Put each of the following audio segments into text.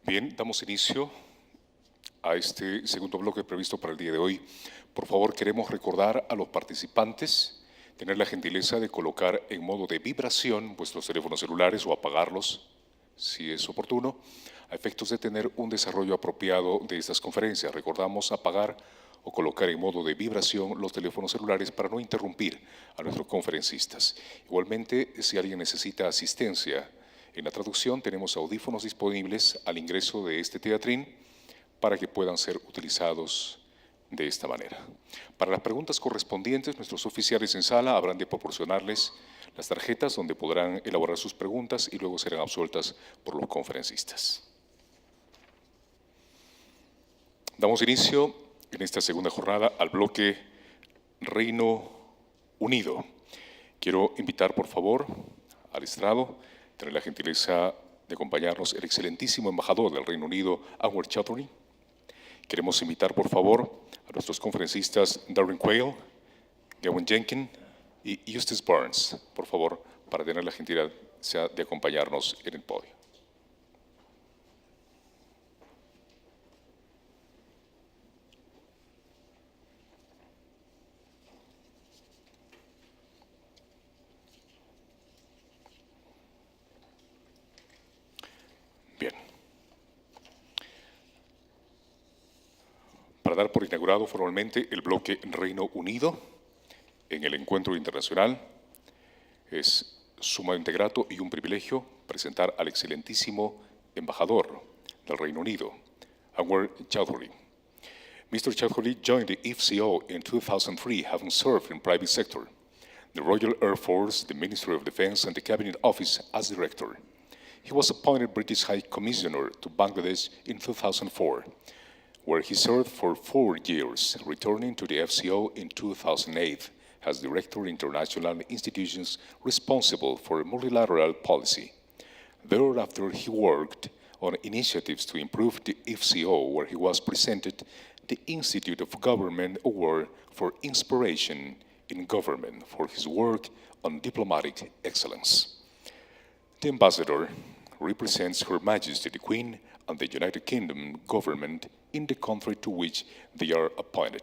Bien, damos inicio a este segundo bloque previsto para el día de hoy. Por favor, queremos recordar a los participantes tener la gentileza de colocar en modo de vibración vuestros teléfonos celulares o apagarlos, si es oportuno, a efectos de tener un desarrollo apropiado de estas conferencias. Recordamos apagar o colocar en modo de vibración los teléfonos celulares para no interrumpir a nuestros conferencistas. Igualmente, si alguien necesita asistencia en la traducción, tenemos audífonos disponibles al ingreso de este teatrín para que puedan ser utilizados de esta manera. Para las preguntas correspondientes, nuestros oficiales en sala habrán de proporcionarles las tarjetas donde podrán elaborar sus preguntas y luego serán absueltas por los conferencistas. Damos inicio en esta segunda jornada al bloque Reino Unido. Quiero invitar, por favor, al estrado, tener la gentileza de acompañarnos el excelentísimo embajador del Reino Unido, Anwar Chaudhry. Queremos invitar, por favor, a nuestros conferencistas Darren Quayle, Gavin Jenkins y Eustace Barnes, por favor, para tener la gentileza de acompañarnos en el podio. Bien. Para dar por inaugurado formalmente el bloque Reino Unido en el encuentro internacional, es sumamente grato y un privilegio presentar al excelentísimo embajador del Reino Unido, Anwar Chaudhry. Mr. Chaudhry joined the FCO in 2003, having served in private sector, the Royal Air Force, the Ministry of Defense, and the Cabinet Office as director. He was appointed British High Commissioner to Bangladesh in 2004, where he served for 4 years, returning to the FCO in 2008 as Director of International Institutions responsible for multilateral policy. Thereafter, he worked on initiatives to improve the FCO, where he was presented the Institute of Government Award for Inspiration in Government for his work on diplomatic excellence. The ambassador represents Her Majesty the Queen and the United Kingdom government in the country to which they are appointed.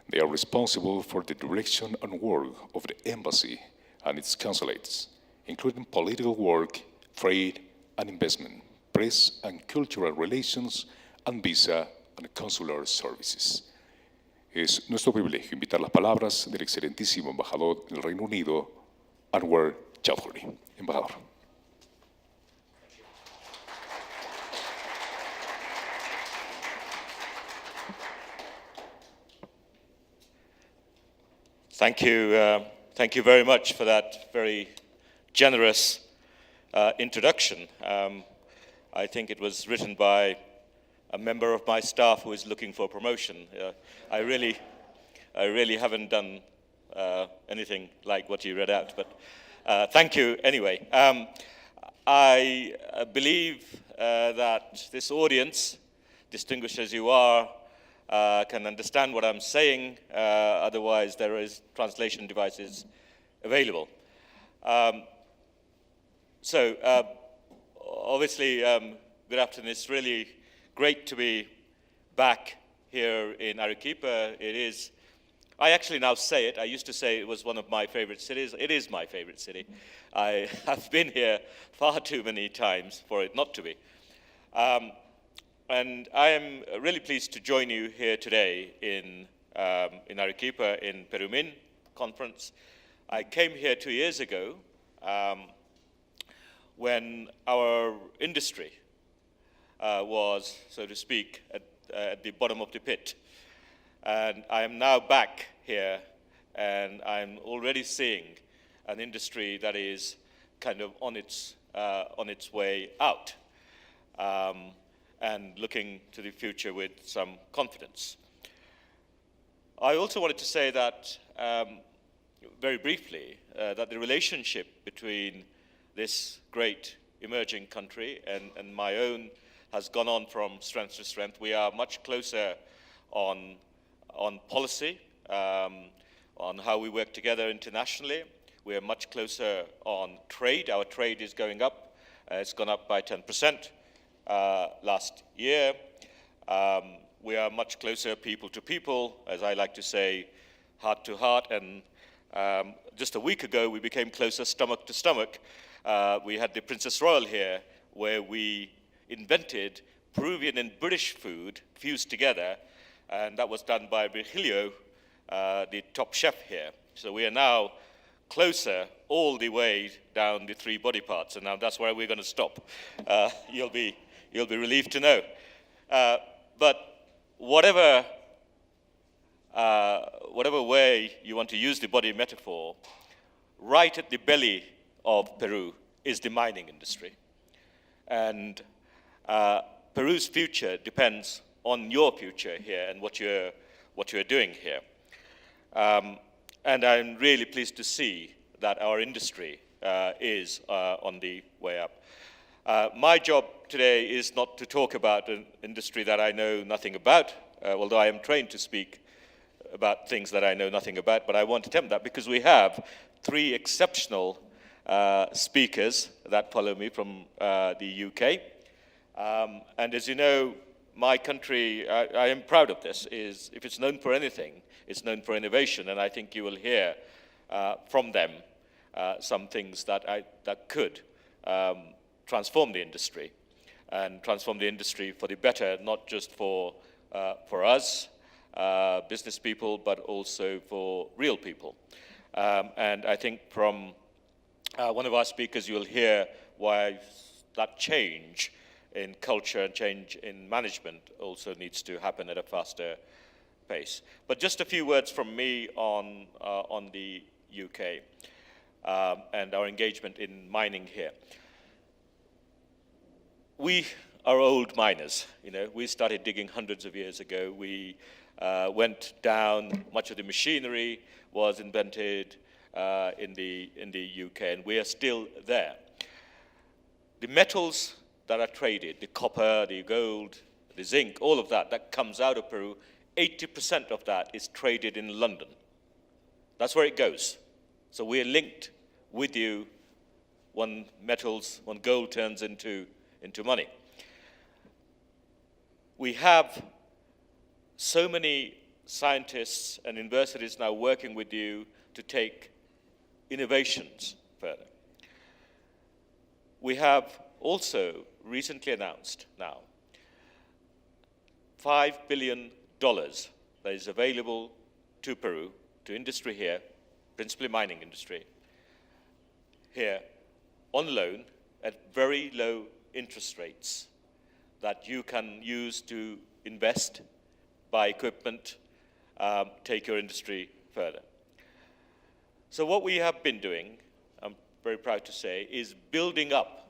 They are responsible for the direction and work of the embassy and its consulates, including political work, trade and investment, press and cultural relations, and visa and consular services. Es nuestro privilegio invitar las palabras del excelentísimo embajador del Reino Unido, Anwar Chaudhry. Embajador. Thank you very much for that very generous introduction. I think it was written by a member of my staff who is looking for promotion. I really haven't done anything like what you read out, but thank you anyway. I believe that this audience, distinguished as you are, can understand what I'm saying, otherwise there is translation devices available. Obviously, good afternoon. It's really great to be back here in Arequipa. It is, I actually now say it, I used to say it was one of my favorite cities. It is my favorite city. I have been here far too many times for it not to be. And I am really pleased to join you here today in Arequipa, in PERUMIN conference. I came here 2 years ago when our industry was, so to speak, at the bottom of the pit. And I am now back here, and I'm already seeing an industry that is kind of on its way out. And looking to the future with some confidence. I also wanted to say that, very briefly, that the relationship between this great emerging country and my own has gone on from strength to strength. We are much closer on policy, on how we work together internationally. We are much closer on trade. Our trade is going up. It's gone up by 10%. last year. We are much closer people to people, as I like to say, heart to heart, and just a week ago we became closer stomach to stomach. We had the Princess Royal here, where we invented Peruvian and British food fused together, and that was done by Virgilio, the top chef here. So we are now closer all the way down the three body parts, and now that's where we're going to stop. You'll be relieved to know. But whatever way you want to use the body metaphor, right at the belly of Peru is the mining industry. And Peru's future depends on your future here and what you're doing here. And I'm really pleased to see that our industry is on the way up. My job today is not to talk about an industry that I know nothing about, although I am trained to speak about things that I know nothing about, but I won't attempt that because we have three exceptional speakers that follow me from the UK. And as you know, my country, I am proud of this, is if it's known for anything, it's known for innovation, and I think you will hear from them some things that could transform the industry, and transform the industry for the better, not just for us, business people, but also for real people. And I think from one of our speakers, you'll hear why that change in culture and change in management also needs to happen at a faster pace. But just a few words from me on the UK and our engagement in mining here. We are old miners. You know, we started digging hundreds of years ago. We went down. Much of the machinery was invented in the UK, and we are still there. The metals that are traded, the copper, the gold, the zinc, all of that comes out of Peru, 80% of that is traded in London. That's where it goes. So we're linked with you when gold turns into money. We have so many scientists and universities now working with you to take innovations further. We have also recently announced now $5 billion that is available to Peru, to industry here, principally mining industry, here on loan at very low interest rates that you can use to invest, buy equipment, take your industry further. So what we have been doing, I'm very proud to say, is building up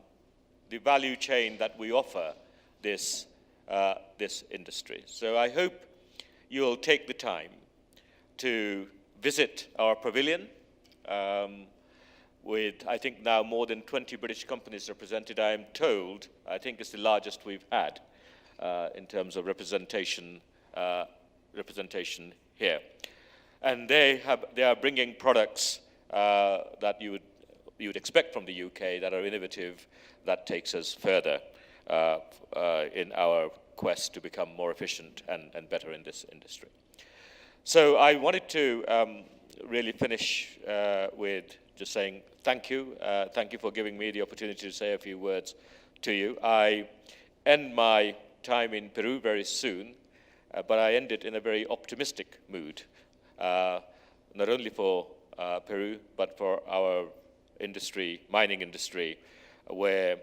the value chain that we offer this industry. So I hope you'll take the time to visit our pavilion with, I think now more than 20 British companies represented. I am told, I think it's the largest we've had in terms of representation here. And they are bringing products that you would expect from the UK that are innovative, that takes us further in our quest to become more efficient and better in this industry. So I wanted to really finish with just saying thank you. Thank you for giving me the opportunity to say a few words to you. I end my time in Peru very soon, but I end it in a very optimistic mood, not only for Peru, but for our industry, mining industry, where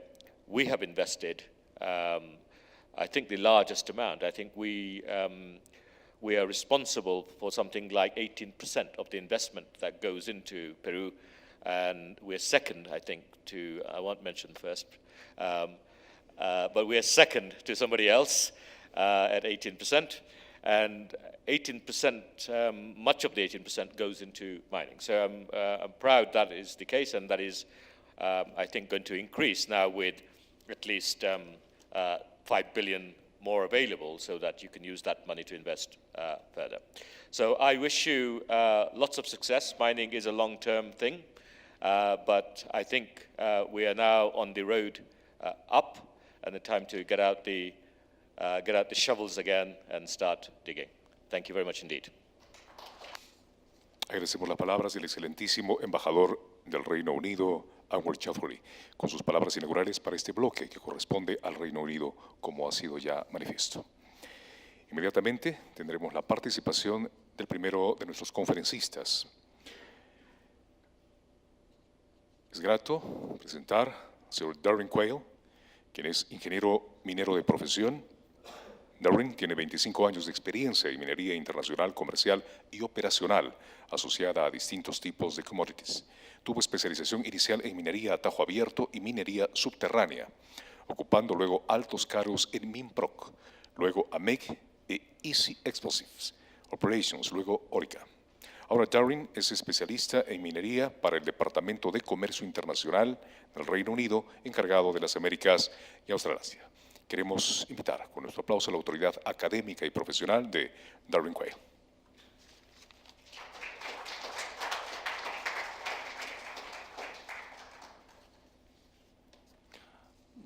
we have invested, I think the largest amount. I think we are responsible for something like 18% of the investment that goes into Peru, and we're second, I think, to, I won't mention first, but we're second to somebody else at 18%, and 18%, much of the 18% goes into mining. So I'm proud that is the case, and that is, I think, going to increase now with at least 5 billion more available, so that you can use that money to invest further. So I wish you lots of success. Mining is a long-term thing, but I think we are now on the road up, and the time to get out the shovels again and start digging. Thank you very much indeed. Agradecemos las palabras del excelentísimo embajador del Reino Unido, Anwar Chaudhry, con sus palabras inaugurales para este bloque que corresponde al Reino Unido, como ha sido ya manifiesto. Inmediatamente tendremos la participación del primero de nuestros conferencistas. Es grato presentar al señor Darren Quayle, quien es ingeniero minero de profesión. Darren tiene 25 años de experiencia en minería internacional, comercial y operacional asociada a distintos tipos de commodities. Tuvo especialización inicial en minería a tajo abierto y minería subterránea, ocupando luego altos cargos en Minproc, luego AMEC e Easy Explosives Operations, luego Orica. Ahora Darren es especialista en minería para el Departamento de Comercio Internacional del Reino Unido, encargado de las Américas y Australasia. Queremos invitar con nuestro aplauso a la autoridad académica y profesional de Darren Quayle.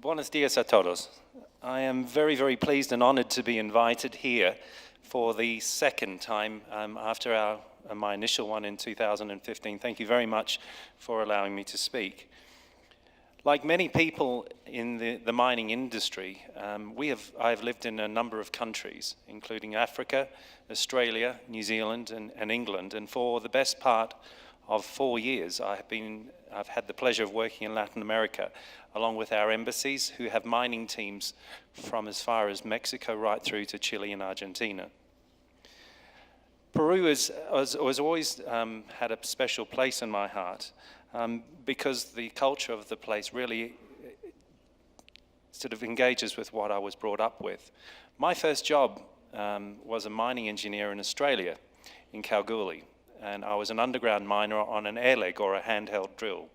Buenos días a todos. I am very, very pleased and honored to be invited here for the second time after my initial one in 2015. Thank you very much for allowing me to speak. Like many people in the mining industry, I've lived in a number of countries, including Africa, Australia, New Zealand, and England. And for the best part of 4 years, I've had the pleasure of working in Latin America, along with our embassies, who have mining teams from as far as Mexico right through to Chile and Argentina. Peru has always had a special place in my heart because the culture of the place really sort of engages with what I was brought up with. My first job was a mining engineer in Australia, in Kalgoorlie, and I was an underground miner on an air leg or a handheld drill.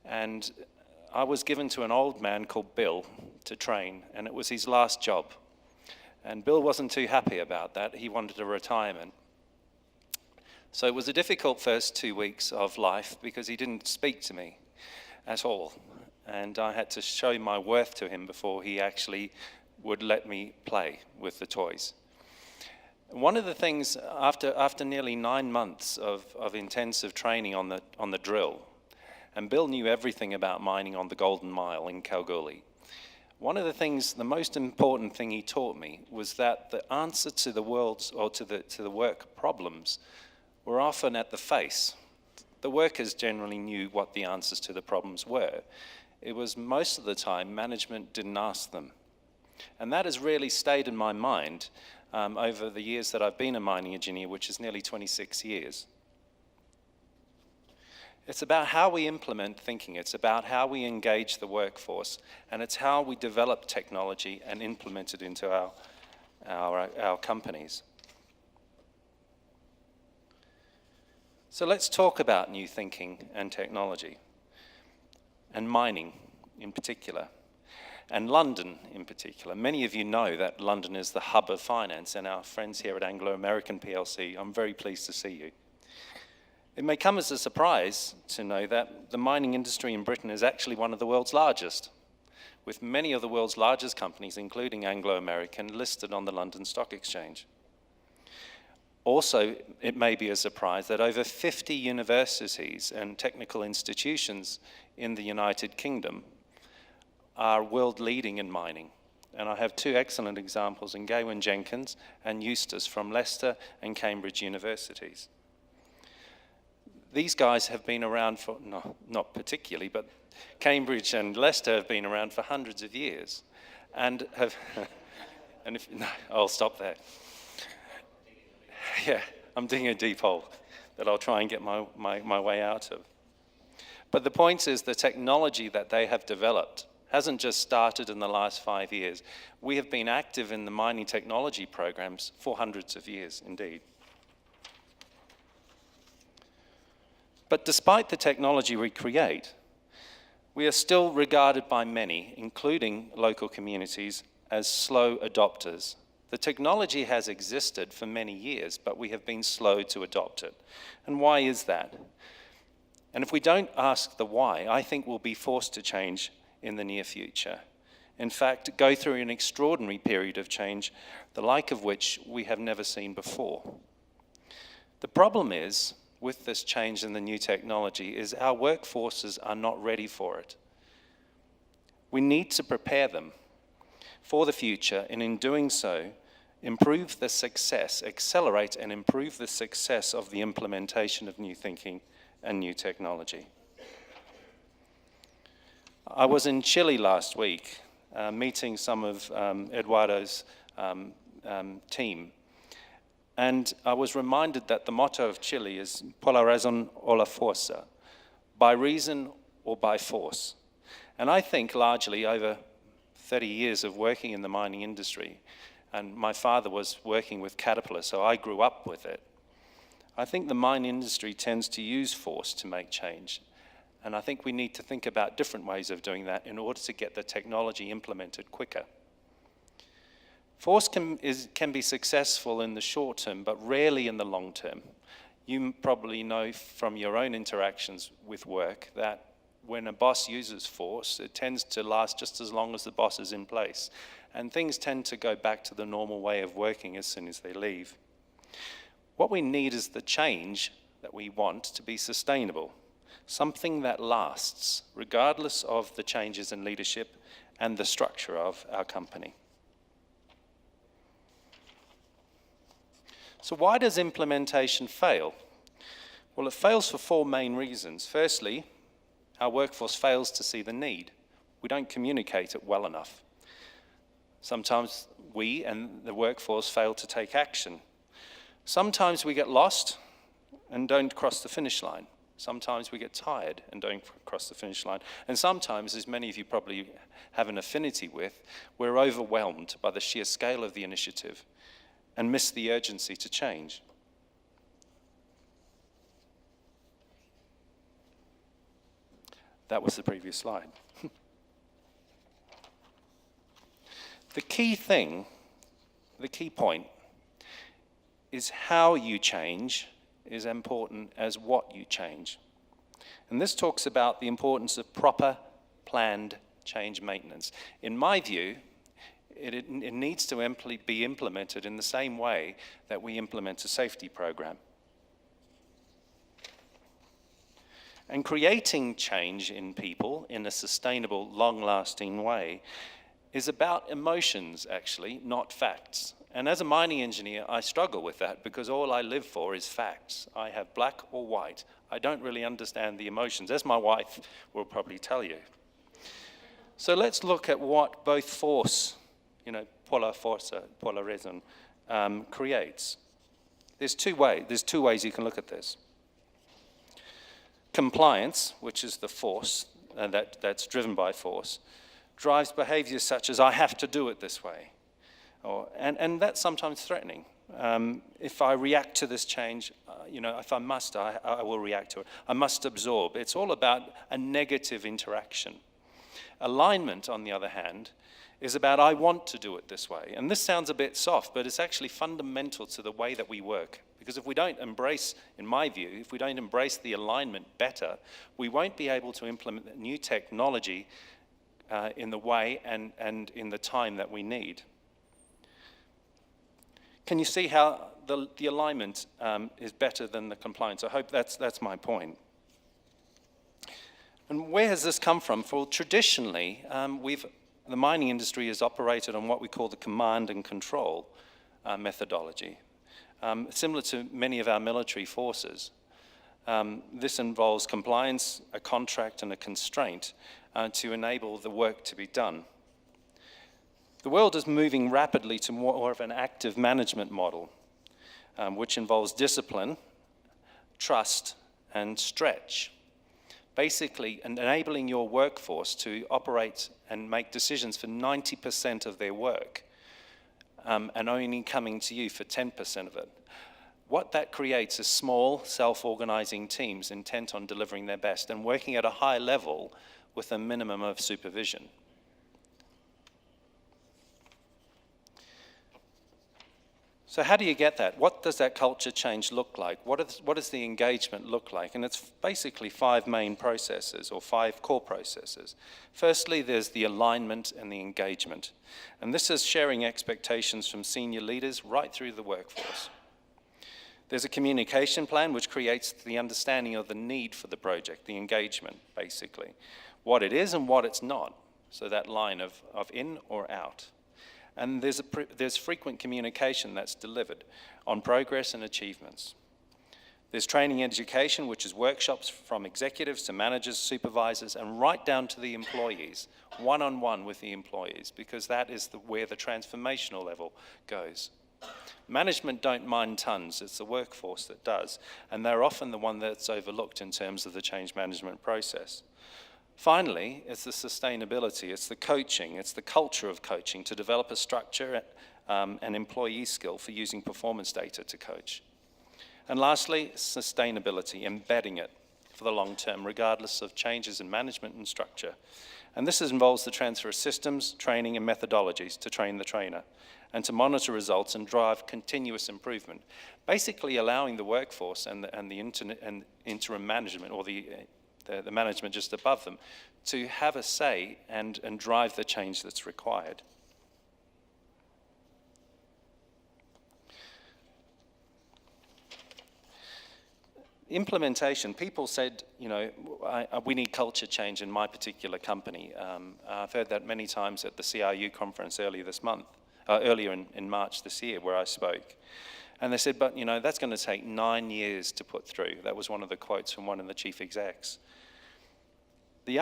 And I was given to an old man called Bill to train, and it was his last job. And Bill wasn't too happy about that. He wanted a retirement. So it was a difficult first 2 weeks of life because he didn't speak to me at all. And I had to show my worth to him before he actually would let me play with the toys. One of the things, after nearly 9 months of intensive training on the drill, and Bill knew everything about mining on the Golden Mile in Kalgoorlie. One of the things, the most important thing he taught me was that the answer to the world's, or to the work problems were often at the face. The workers generally knew what the answers to the problems were. It was most of the time management didn't ask them. And that has really stayed in my mind over the years that I've been a mining engineer, which is nearly 26 years. It's about how we implement thinking, it's about how we engage the workforce, and it's how we develop technology and implement it into our companies. So let's talk about new thinking and technology, and mining in particular, and London in particular. Many of you know that London is the hub of finance, and our friends here at Anglo-American PLC, I'm very pleased to see you. It may come as a surprise to know that the mining industry in Britain is actually one of the world's largest, with many of the world's largest companies, including Anglo-American, listed on the London Stock Exchange. Also, it may be a surprise that over 50 universities and technical institutions in the United Kingdom are world leading in mining. And I have two excellent examples in Gawain Jenkins and Eustace from Leicester and Cambridge universities. These guys have been around for, no, not particularly, but Cambridge and Leicester have been around for hundreds of years. And have, and if, no, I'll stop there. Yeah, I'm digging a deep hole that I'll try and get my way out of. But the point is the technology that they have developed hasn't just started in the last 5 years. We have been active in the mining technology programs for hundreds of years indeed. But despite the technology we create, we are still regarded by many, including local communities, as slow adopters. The technology has existed for many years, but we have been slow to adopt it. And why is that? And if we don't ask the why, I think we'll be forced to change in the near future. In fact, go through an extraordinary period of change, the like of which we have never seen before. The problem is, with this change in the new technology, is our workforces are not ready for it. We need to prepare them for the future, and in doing so, improve the success, accelerate and improve the success of the implementation of new thinking and new technology. I was in Chile last week, meeting some of Eduardo's team, and I was reminded that the motto of Chile is por la razón o la fuerza, by reason or by force. And I think largely over 30 years of working in the mining industry, and my father was working with Caterpillar, so I grew up with it. I think the mine industry tends to use force to make change. And I think we need to think about different ways of doing that in order to get the technology implemented quicker. Force can be successful in the short term, but rarely in the long term. You probably know from your own interactions with work that when a boss uses force, it tends to last just as long as the boss is in place. And things tend to go back to the normal way of working as soon as they leave. What we need is the change that we want to be sustainable, something that lasts, regardless of the changes in leadership and the structure of our company. So why does implementation fail? Well, it fails for four main reasons. Firstly, our workforce fails to see the need. We don't communicate it well enough. Sometimes we and the workforce fail to take action. Sometimes we get lost and don't cross the finish line. Sometimes we get tired and don't cross the finish line. And sometimes, as many of you probably have an affinity with, we're overwhelmed by the sheer scale of the initiative and miss the urgency to change. That was the previous slide. The key thing, the key point, is how you change is important as what you change. And this talks about the importance of proper, planned change maintenance. In my view, it needs to be implemented in the same way that we implement a safety program. And creating change in people in a sustainable, long-lasting way is about emotions, actually, not facts. And as a mining engineer, I struggle with that because all I live for is facts. I have black or white. I don't really understand the emotions, as my wife will probably tell you. So let's look at what both force, por la fuerza, por la razón, creates. There's two ways you can look at this. Compliance, which is the force, that's driven by force, drives behaviors such as I have to do it this way. And that's sometimes threatening. If I react to this change, if I must, I will react to it. I must absorb. It's all about a negative interaction. Alignment, on the other hand, is about I want to do it this way. And this sounds a bit soft, but it's actually fundamental to the way that we work. Because if we don't embrace, in my view, if we don't embrace the alignment better, we won't be able to implement new technology in the way and in the time that we need. Can you see how the alignment is better than the compliance? I hope that's my point. And where has this come from? Well, traditionally, the mining industry has operated on what we call the command and control methodology, similar to many of our military forces. This involves compliance, a contract, and a constraint to enable the work to be done. The world is moving rapidly to more of an active management model, which involves discipline, trust, and stretch. Basically, enabling your workforce to operate and make decisions for 90% of their work, and only coming to you for 10% of it. What that creates is small, self-organizing teams intent on delivering their best and working at a high level with a minimum of supervision. So how do you get that? What does that culture change look like? What does the engagement look like? And it's basically 5 main processes, or 5 core processes. Firstly, there's the alignment and the engagement. And this is sharing expectations from senior leaders right through the workforce. There's a communication plan which creates the understanding of the need for the project, the engagement, basically. What it is and what it's not. So that line of in or out. And there's frequent communication that's delivered on progress and achievements. There's training and education, which is workshops from executives to managers, supervisors, and right down to the employees, one-on-one with the employees, because that is where the transformational level goes. Management don't mind tons, it's the workforce that does, and they're often the one that's overlooked in terms of the change management process. Finally, it's the sustainability, it's the coaching, it's the culture of coaching to develop a structure and employee skill for using performance data to coach. And lastly, sustainability, embedding it for the long term, regardless of changes in management and structure. And this involves the transfer of systems, training, and methodologies to train the trainer, and to monitor results and drive continuous improvement, basically allowing the workforce and the interim management, or the management just above them, to have a say and drive the change that's required. Implementation, people said, you know, we need culture change in my particular company. I've heard that many times at the CRU conference earlier in March this year, where I spoke. And they said, but you know, that's going to take 9 years to put through. That was one of the quotes from one of the chief execs. The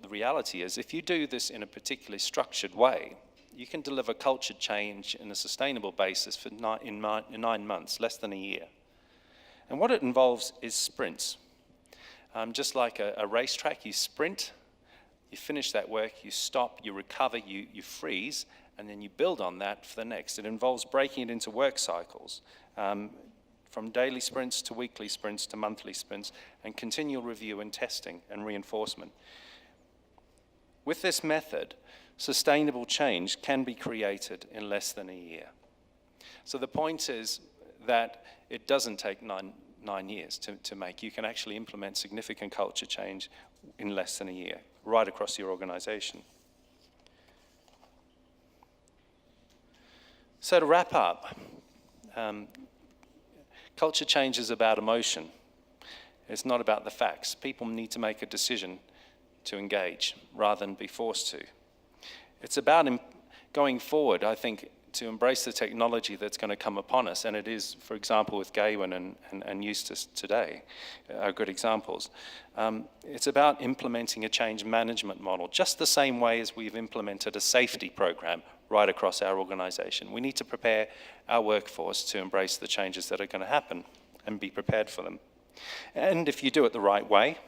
reality is, if you do this in a particularly structured way, you can deliver culture change in a sustainable basis for in 9 months, less than a year. And what it involves is sprints. Just like a racetrack, you sprint, you finish that work, you stop, you recover, you freeze, and then you build on that for the next. It involves breaking it into work cycles, from daily sprints to weekly sprints to monthly sprints, and continual review and testing and reinforcement. With this method, sustainable change can be created in less than a year. So the point is that it doesn't take nine years to make. You can actually implement significant culture change in less than a year, right across your organization. So to wrap up, culture change is about emotion. It's not about the facts. People need to make a decision to engage rather than be forced to. It's about going forward, I think, to embrace the technology that's going to come upon us, and it is, for example, with Gawain and Eustace today, are good examples. It's about implementing a change management model, just the same way as we've implemented a safety program right across our organization. We need to prepare our workforce to embrace the changes that are going to happen and be prepared for them. And if you do it the right way,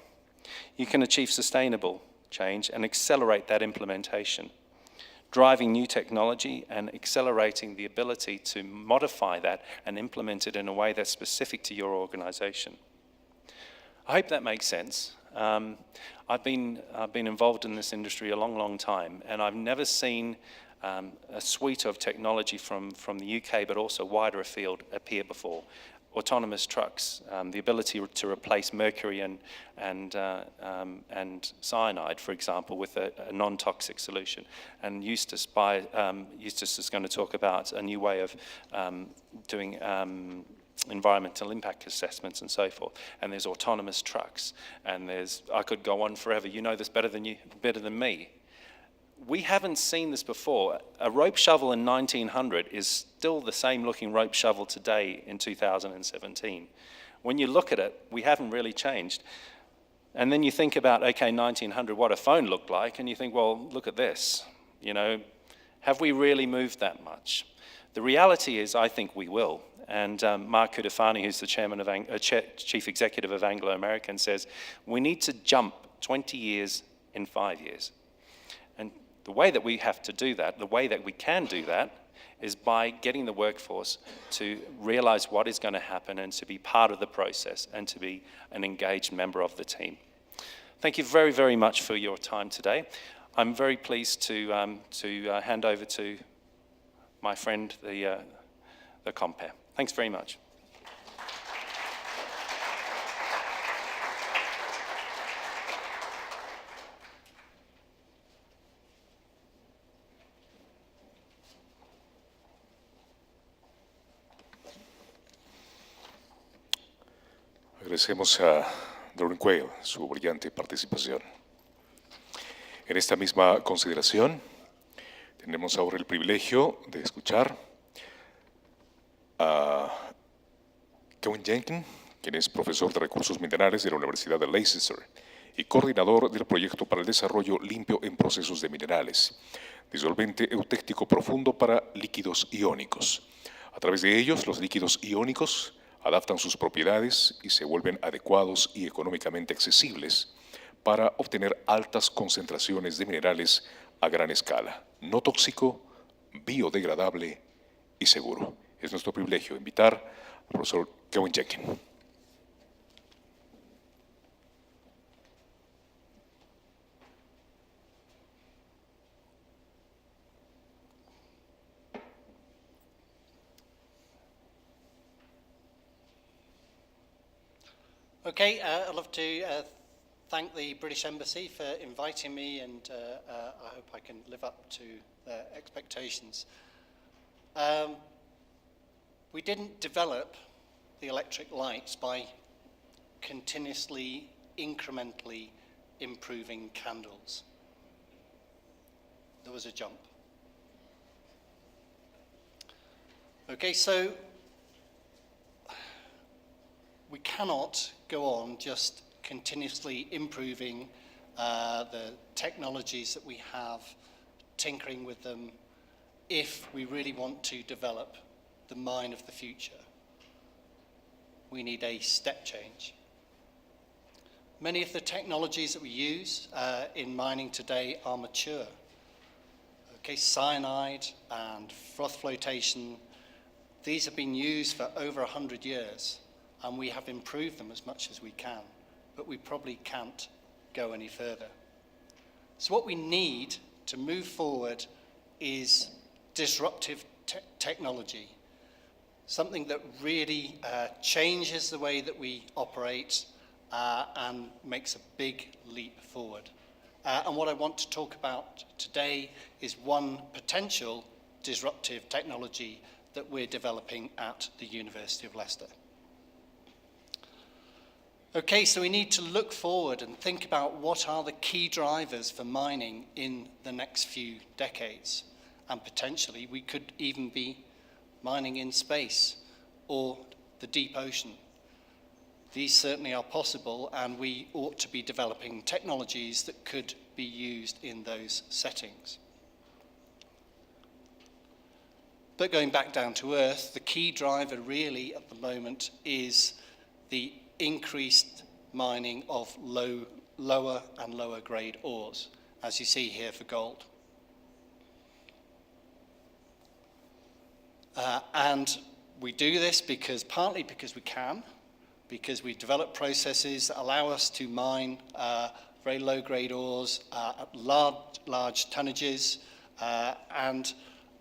you can achieve sustainable change and accelerate that implementation, driving new technology and accelerating the ability to modify that and implement it in a way that's specific to your organization. I hope that makes sense. I've been involved in this industry a long, long time, and I've never seen a suite of technology from the UK, but also wider afield, appear before. Autonomous trucks, the ability to replace mercury and cyanide, for example, with a non-toxic solution. And Eustace is going to talk about a new way of doing environmental impact assessments and so forth. And there's autonomous trucks, and I could go on forever. You know this better than me. We haven't seen this before. A rope shovel in 1900 is still the same looking rope shovel today in 2017. When you look at it, we haven't really changed. And then you think about, okay, 1900, what a phone looked like, and you think, well, look at this. You know, have we really moved that much? The reality is, I think we will. And Mark Cutifani, who's the chief executive of Anglo American, says, we need to jump 20 years in 5 years. And the way that we have to do that, the way that we can do that, is by getting the workforce to realize what is going to happen and to be part of the process and to be an engaged member of the team. Thank you very, very much for your time today. I'm very pleased to hand over to my friend, the the compare. Thanks very much. Agradecemos a Doreen Quayle su brillante participación. En esta misma consideración, tenemos ahora el privilegio de escuchar a Kevin Jenkins, quien es profesor de recursos minerales de la Universidad de Leicester y coordinador del proyecto para el desarrollo limpio en procesos de minerales, disolvente eutéctico profundo para líquidos iónicos. A través de ellos, los líquidos iónicos adaptan sus propiedades y se vuelven adecuados y económicamente accesibles para obtener altas concentraciones de minerales a gran escala, no tóxico, biodegradable y seguro. Es nuestro privilegio invitar al profesor Kevin Jenkins. Okay, I'd love to thank the British Embassy for inviting me, and I hope I can live up to their expectations. We didn't develop the electric lights by continuously, incrementally improving candles. There was a jump. Okay, so we cannot go on just continuously improving the technologies that we have, tinkering with them, if we really want to develop the mine of the future. We need a step change. Many of the technologies that we use in mining today are mature. Okay, cyanide and froth flotation, these have been used for over 100 years, and we have improved them as much as we can, but we probably can't go any further. So what we need to move forward is disruptive technology, something that really changes the way that we operate and makes a big leap forward. And what I want to talk about today is one potential disruptive technology that we're developing at the University of Leicester. Okay, so we need to look forward and think about what are the key drivers for mining in the next few decades. And potentially we could even be mining in space or the deep ocean. These certainly are possible, and we ought to be developing technologies that could be used in those settings. But going back down to earth, the key driver really at the moment is the increased mining of lower and lower grade ores, as you see here for gold. And we do this partly because we can, because we develop processes that allow us to mine very low grade ores at large tonnages, and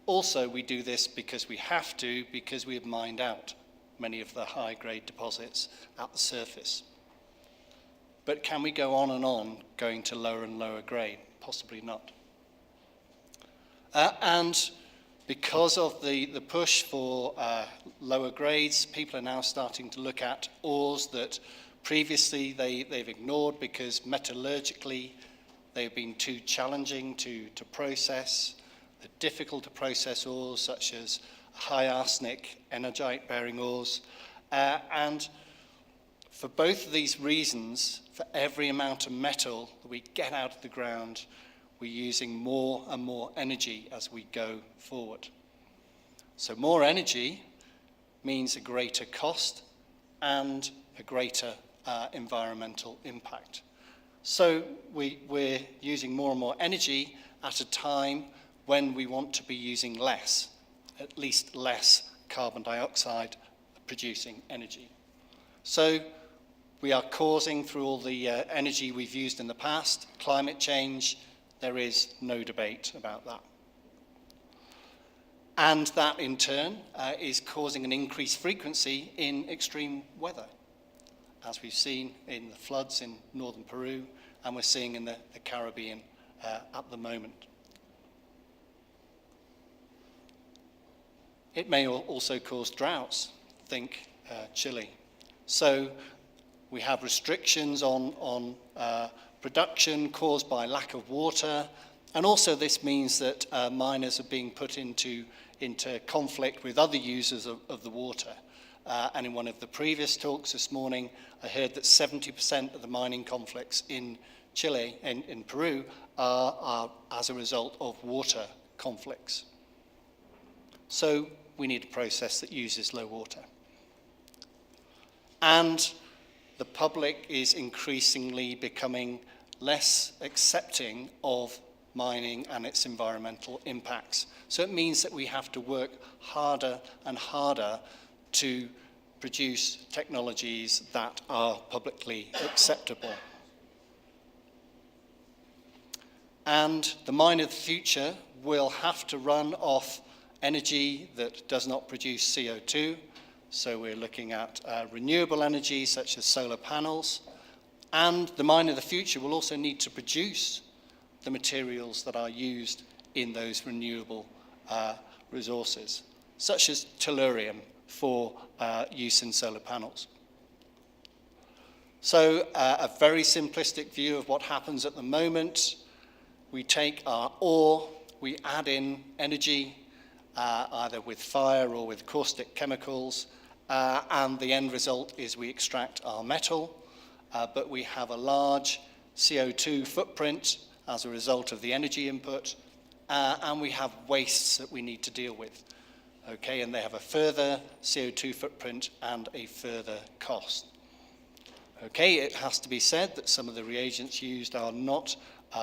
also we do this because we have to, because we have mined out many of the high grade deposits at the surface. But can we go on and on going to lower and lower grade? Possibly not. And because of the push for lower grades, people are now starting to look at ores that previously they've ignored because metallurgically they've been too challenging to process. They're difficult to process ores such as high arsenic, energite-bearing ores. And for both of these reasons, for every amount of metal that we get out of the ground, we're using more and more energy as we go forward. So more energy means a greater cost and a greater environmental impact. So we're using more and more energy at a time when we want to be using less, at least less carbon dioxide producing energy. So we are causing, through all the energy we've used in the past, climate change. There is no debate about that. And that, in turn, is causing an increased frequency in extreme weather, as we've seen in the floods in northern Peru, and we're seeing in the Caribbean at the moment. It may also cause droughts, think Chile. So we have restrictions on production caused by lack of water, and also this means that miners are being put into conflict with other users of the water. And in one of the previous talks this morning, I heard that 70% of the mining conflicts in Chile, in Peru, are as a result of water conflicts. So we need a process that uses low water. And the public is increasingly becoming less accepting of mining and its environmental impacts. So it means that we have to work harder and harder to produce technologies that are publicly acceptable. And the mine of the future will have to run off energy that does not produce CO2. So we're looking at renewable energy such as solar panels. And the mine of the future will also need to produce the materials that are used in those renewable resources, such as tellurium for use in solar panels. So a very simplistic view of what happens at the moment: we take our ore, we add in energy, either with fire or with caustic chemicals, and the end result is we extract our metal, but we have a large CO2 footprint as a result of the energy input, and we have wastes that we need to deal with. Okay, and they have a further CO2 footprint and a further cost. Okay, it has to be said that some of the reagents used are not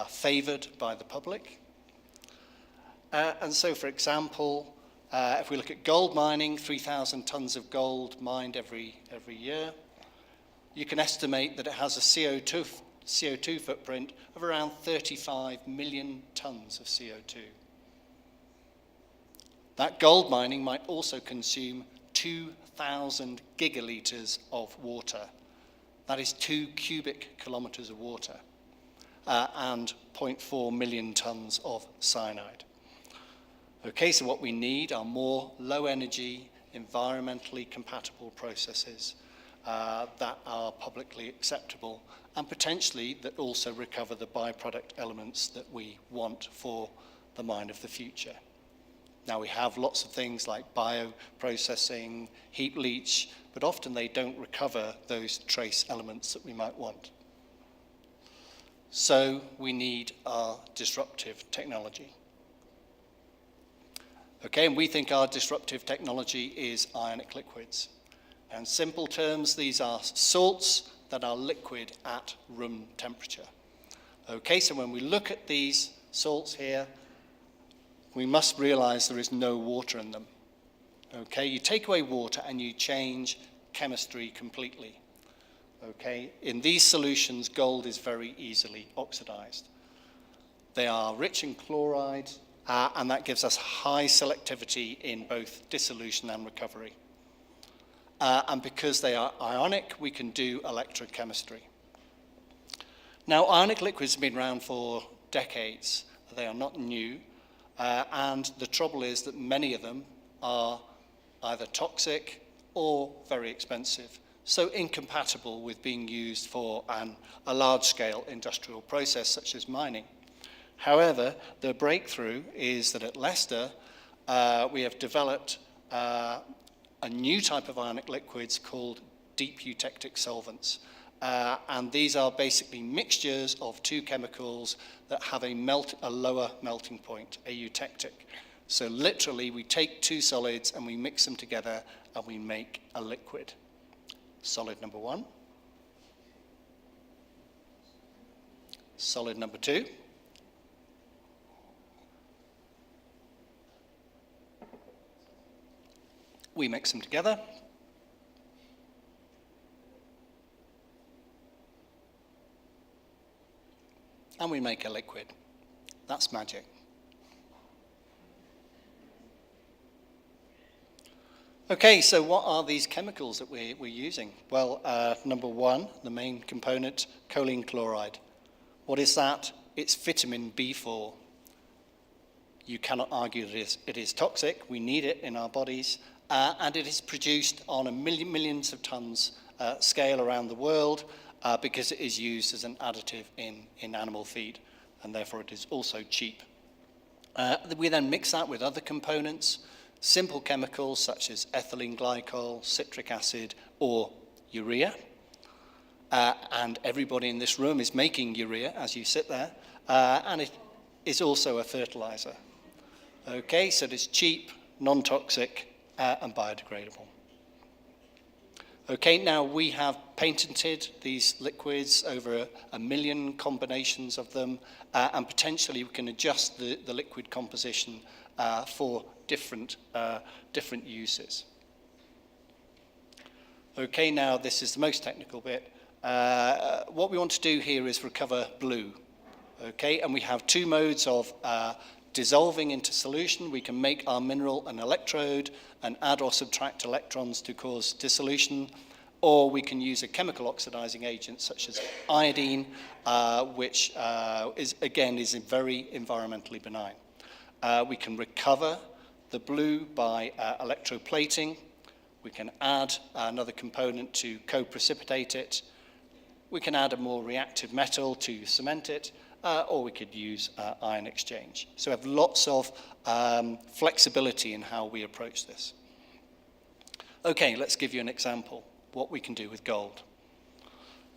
favoured by the public. And so, for example, if we look at gold mining, 3,000 tons of gold mined every year, you can estimate that it has a CO2 footprint of around 35 million tons of CO2. That gold mining might also consume 2,000 gigalitres of water. That is 2 cubic kilometres of water, and 0.4 million tons of cyanide. Okay, so what we need are more low-energy, environmentally compatible processes that are publicly acceptable, and potentially that also recover the byproduct elements that we want for the mine of the future. Now, we have lots of things like bioprocessing, heap leach, but often they don't recover those trace elements that we might want. So we need our disruptive technology. Okay, and we think our disruptive technology is ionic liquids. In simple terms, these are salts that are liquid at room temperature. Okay, so when we look at these salts here, we must realize there is no water in them. Okay, you take away water and you change chemistry completely. Okay, in these solutions, gold is very easily oxidized. They are rich in chloride, and that gives us high selectivity in both dissolution and recovery. And because they are ionic, we can do electrochemistry. Now, ionic liquids have been around for decades. They are not new. And the trouble is that many of them are either toxic or very expensive, so incompatible with being used for a large-scale industrial process such as mining. However, the breakthrough is that at Leicester, we have developed a new type of ionic liquids called deep eutectic solvents. And these are basically mixtures of two chemicals that have a lower melting point, a eutectic. So literally, we take two solids and we mix them together and we make a liquid. Solid number one. Solid number two. We mix them together. And we make a liquid. That's magic. Okay, so what are these chemicals that we're using? Well, number one, the main component, choline chloride. What is that? It's vitamin B4. You cannot argue that it is toxic. We need it in our bodies. And it is produced on millions of tons scale around the world because it is used as an additive in animal feed, and therefore it is also cheap. We then mix that with other components, simple chemicals such as ethylene glycol, citric acid, or urea. And everybody in this room is making urea as you sit there, and it is also a fertilizer. Okay, so it is cheap, non-toxic, and biodegradable. Okay, now we have patented these liquids, over a million combinations of them, and potentially we can adjust the liquid composition for different uses. Okay, now this is the most technical bit. What we want to do here is recover blue. Okay, and we have two modes of dissolving into solution. We can make our mineral an electrode and add or subtract electrons to cause dissolution, or we can use a chemical oxidizing agent such as iodine, which is very environmentally benign. We can recover the blue by electroplating. We can add another component to co-precipitate it. We can add a more reactive metal to cement it, or we could use ion exchange. So we have lots of flexibility in how we approach this. Okay, let's give you an example, what we can do with gold.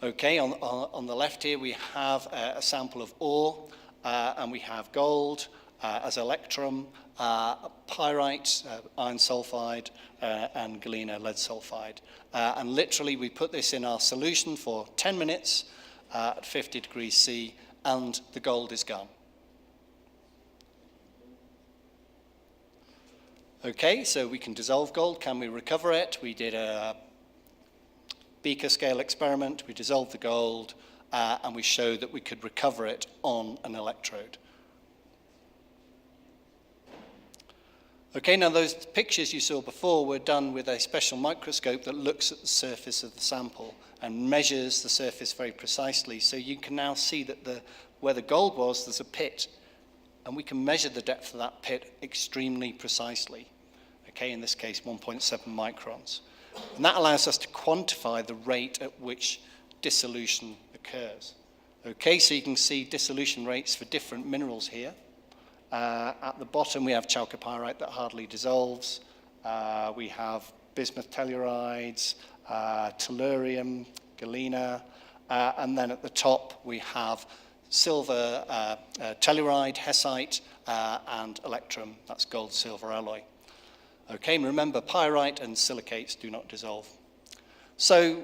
Okay, on the left here we have a sample of ore, and we have gold as electrum, pyrite, iron sulfide, and galena, lead sulfide. And literally we put this in our solution for 10 minutes at 50 degrees C, and the gold is gone. Okay, so we can dissolve gold. Can we recover it? We did a beaker scale experiment. We dissolved the gold, and we showed that we could recover it on an electrode. Okay, now those pictures you saw before were done with a special microscope that looks at the surface of the sample and measures the surface very precisely. So you can now see that where the gold was, there's a pit, and we can measure the depth of that pit extremely precisely. Okay, in this case, 1.7 microns. And that allows us to quantify the rate at which dissolution occurs. Okay, so you can see dissolution rates for different minerals here. At the bottom, we have chalcopyrite that hardly dissolves. We have bismuth tellurides, tellurium, galena, and then at the top, we have silver telluride, hessite, and electrum. That's gold-silver alloy. Okay, and remember, pyrite and silicates do not dissolve. So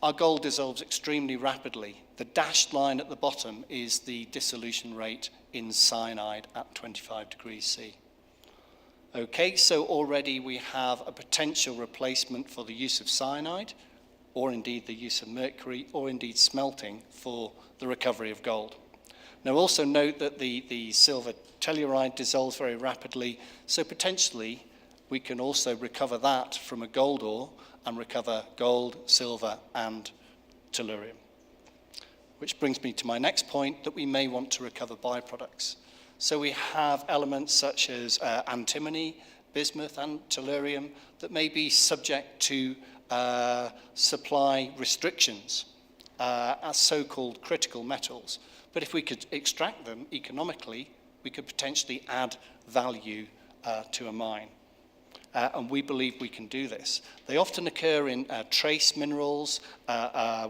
our gold dissolves extremely rapidly. The dashed line at the bottom is the dissolution rate in cyanide at 25 degrees C. Okay, so already we have a potential replacement for the use of cyanide, or indeed the use of mercury, or indeed smelting for the recovery of gold. Now also note that the silver telluride dissolves very rapidly, so potentially we can also recover that from a gold ore and recover gold, silver, and tellurium. Which brings me to my next point, that we may want to recover byproducts. So we have elements such as antimony, bismuth, and tellurium that may be subject to supply restrictions as so-called critical metals. But if we could extract them economically, we could potentially add value to a mine. And we believe we can do this. They often occur in trace minerals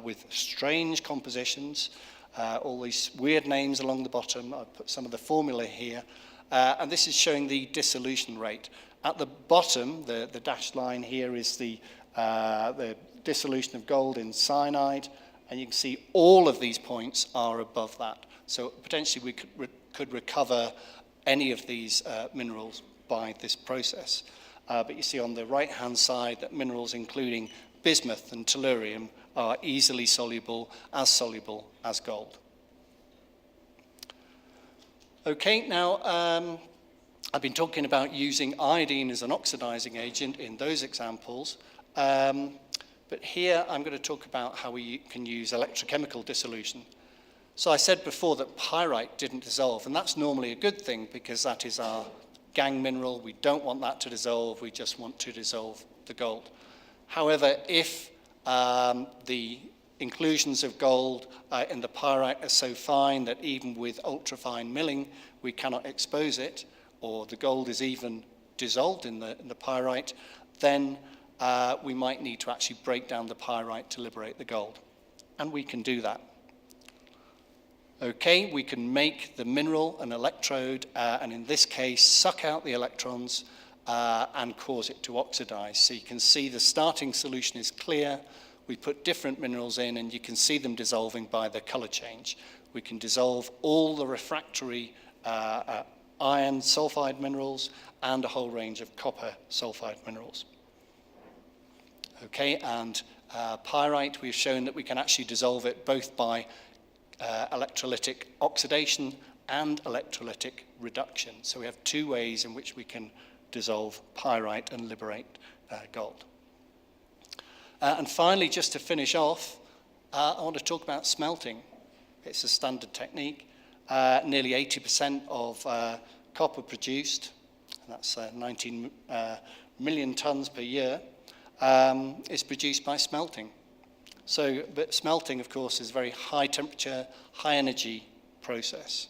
with strange compositions, all these weird names along the bottom. I've put some of the formula here. And this is showing the dissolution rate. At the bottom, the dashed line here is the dissolution of gold in cyanide. And you can see all of these points are above that. So potentially we could recover any of these minerals by this process. But you see on the right-hand side that minerals including bismuth and tellurium are easily soluble as gold. Okay, now I've been talking about using iodine as an oxidizing agent in those examples, but here I'm going to talk about how we can use electrochemical dissolution. So I said before that pyrite didn't dissolve, and that's normally a good thing because that is our gang mineral. We don't want that to dissolve, we just want to dissolve the gold. However, if the inclusions of gold in the pyrite are so fine that even with ultrafine milling we cannot expose it, or the gold is even dissolved in the pyrite, then we might need to actually break down the pyrite to liberate the gold. And we can do that. Okay, we can make the mineral an electrode, and in this case, suck out the electrons and cause it to oxidize. So you can see the starting solution is clear. We put different minerals in, and you can see them dissolving by the color change. We can dissolve all the refractory iron sulfide minerals and a whole range of copper sulfide minerals. Okay, and pyrite, we've shown that we can actually dissolve it both by electrolytic oxidation and electrolytic reduction. So we have two ways in which we can dissolve pyrite and liberate gold. And finally, just to finish off, I want to talk about smelting. It's a standard technique. Nearly 80% of copper produced, and that's 19 million tons per year, is produced by smelting. So, but smelting, of course, is a very high temperature, high energy process.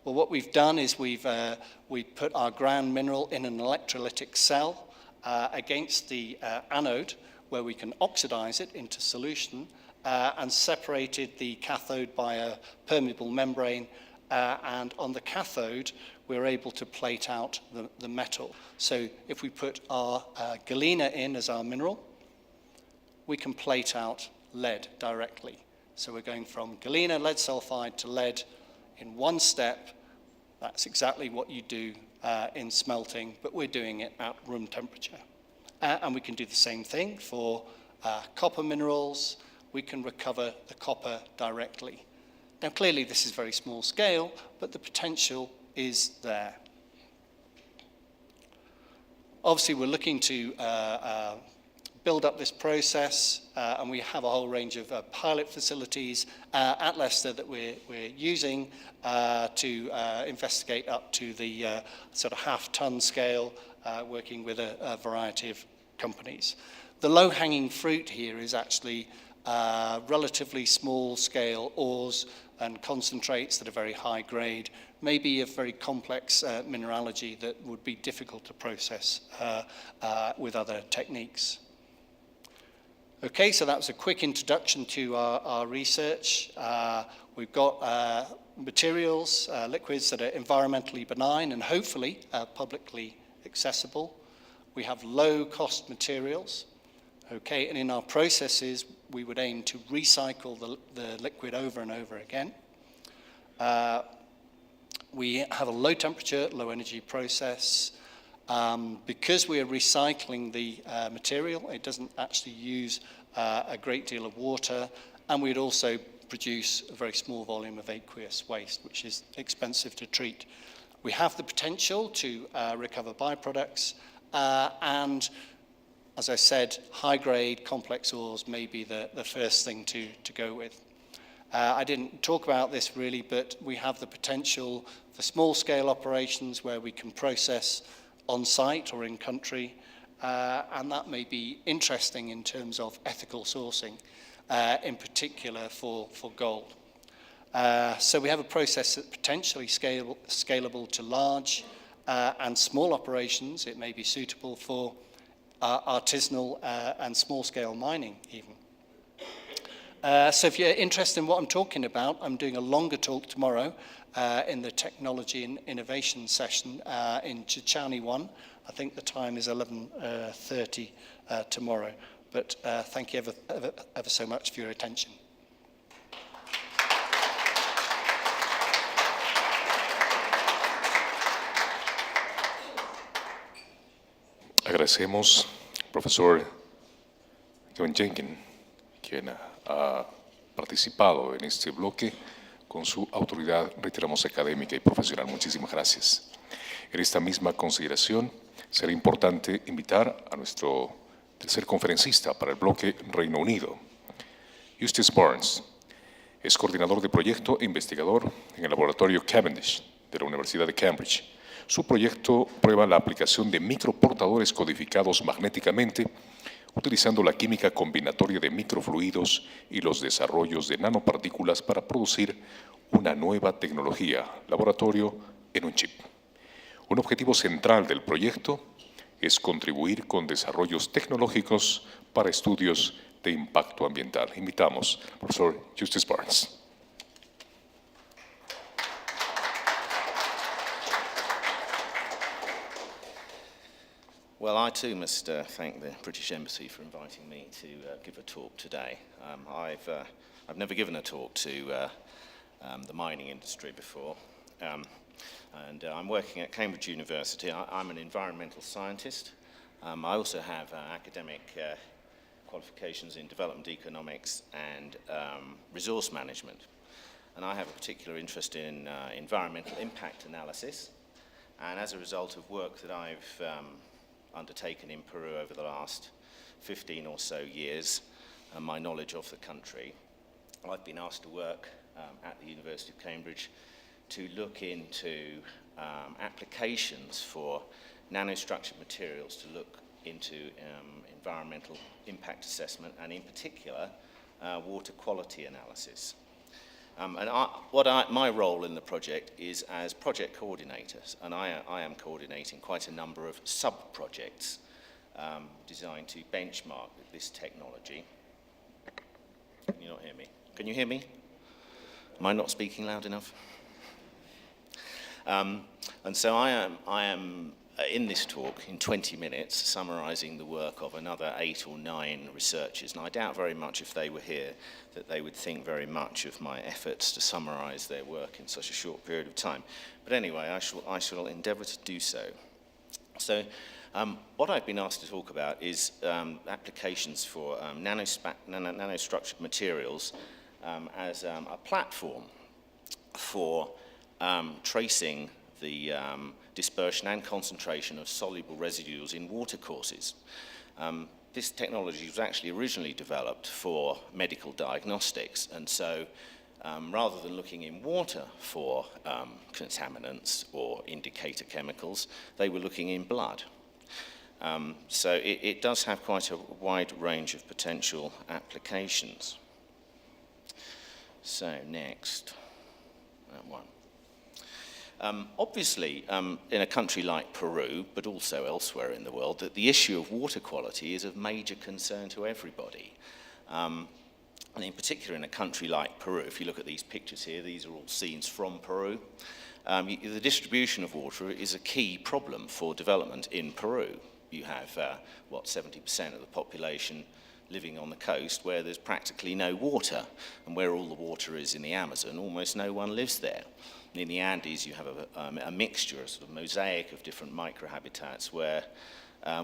Well, what we've done is we put our ground mineral in an electrolytic cell against the anode, where we can oxidize it into solution, and separated the cathode by a permeable membrane, and on the cathode we're able to plate out the metal. So if we put our galena in as our mineral, we can plate out lead directly. So we're going from galena, lead sulfide, to lead in one step. That's exactly what you do in smelting, but we're doing it at room temperature. And we can do the same thing for copper minerals. We can recover the copper directly. Now, clearly this is very small scale, but the potential is there. Obviously, we're looking to build up this process, and we have a whole range of pilot facilities at Leicester that we're using to investigate up to the sort of half-ton scale, working with a variety of companies. The low-hanging fruit here is actually relatively small-scale ores and concentrates that are very high grade, maybe a very complex mineralogy that would be difficult to process with other techniques. Okay, so that was a quick introduction to our research. We've got materials, liquids that are environmentally benign and hopefully publicly accessible. We have low-cost materials. Okay, and in our processes, we would aim to recycle the liquid over and over again. We have a low-temperature, low-energy process. Because we are recycling the material, it doesn't actually use a great deal of water, and we'd also produce a very small volume of aqueous waste, which is expensive to treat. We have the potential to recover byproducts, and as I said, high-grade complex ores may be the first thing to go with. I didn't talk about this really, but we have the potential for small-scale operations where we can process on-site or in-country, and that may be interesting in terms of ethical sourcing, in particular for gold. So we have a process that's potentially scalable to large and small operations. It may be suitable for artisanal and small-scale mining even. So if you're interested in what I'm talking about, I'm doing a longer talk tomorrow in the Technology and Innovation session in Chichani 1. I think the time is 11:30 tomorrow. But thank you ever so much for your attention. Agradecemos al profesor John Jenkins, quien ha participado en este bloque con su autoridad, reiteramos, académica y profesional. Muchísimas gracias. En esta misma consideración, será importante invitar a nuestro tercer conferencista para el bloque Reino Unido, Eustace Barnes. Es coordinador de proyecto e investigador en el laboratorio Cavendish de la Universidad de Cambridge. Su proyecto prueba la aplicación de microportadores codificados magnéticamente utilizando la química combinatoria de microfluidos y los desarrollos de nanopartículas para producir una nueva tecnología, laboratorio en un chip. Un objetivo central del proyecto es contribuir con desarrollos tecnológicos para estudios de impacto ambiental. Invitamos al profesor Eustace Barnes. Well, I too must thank the British Embassy for inviting me to give a talk today. I've never given a talk to the mining industry before, and I'm working at Cambridge University. I'm an environmental scientist. I also have academic qualifications in development economics and resource management. And I have a particular interest in environmental impact analysis. And as a result of work that I've undertaken in Peru over the last 15 or so years, and my knowledge of the country, I've been asked to work at the University of Cambridge to look into applications for nanostructured materials to look into environmental impact assessment, and in particular, water quality analysis. My role in the project is as project coordinator, and I am coordinating quite a number of sub-projects designed to benchmark this technology. Can you not hear me? Can you hear me? Am I not speaking loud enough? And so I am in this talk in 20 minutes summarising the work of another 8 or 9 researchers, and I doubt very much if they were here that they would think very much of my efforts to summarise their work in such a short period of time. But anyway, I shall endeavour to do so. So what I've been asked to talk about is applications for nanostructured materials as a platform for tracing the dispersion and concentration of soluble residuals in watercourses. This technology was actually originally developed for medical diagnostics, and so rather than looking in water for contaminants or indicator chemicals, they were looking in blood. So it does have quite a wide range of potential applications. So next, that one. Obviously, in a country like Peru, but also elsewhere in the world, that the issue of water quality is of major concern to everybody. And in particular, in a country like Peru, if you look at these pictures here, these are all scenes from Peru. The distribution of water is a key problem for development in Peru. You have, 70% of the population living on the coast where there's practically no water, and where all the water is in the Amazon, almost no one lives there. In the Andes, you have a mixture, a sort of mosaic of different microhabitats where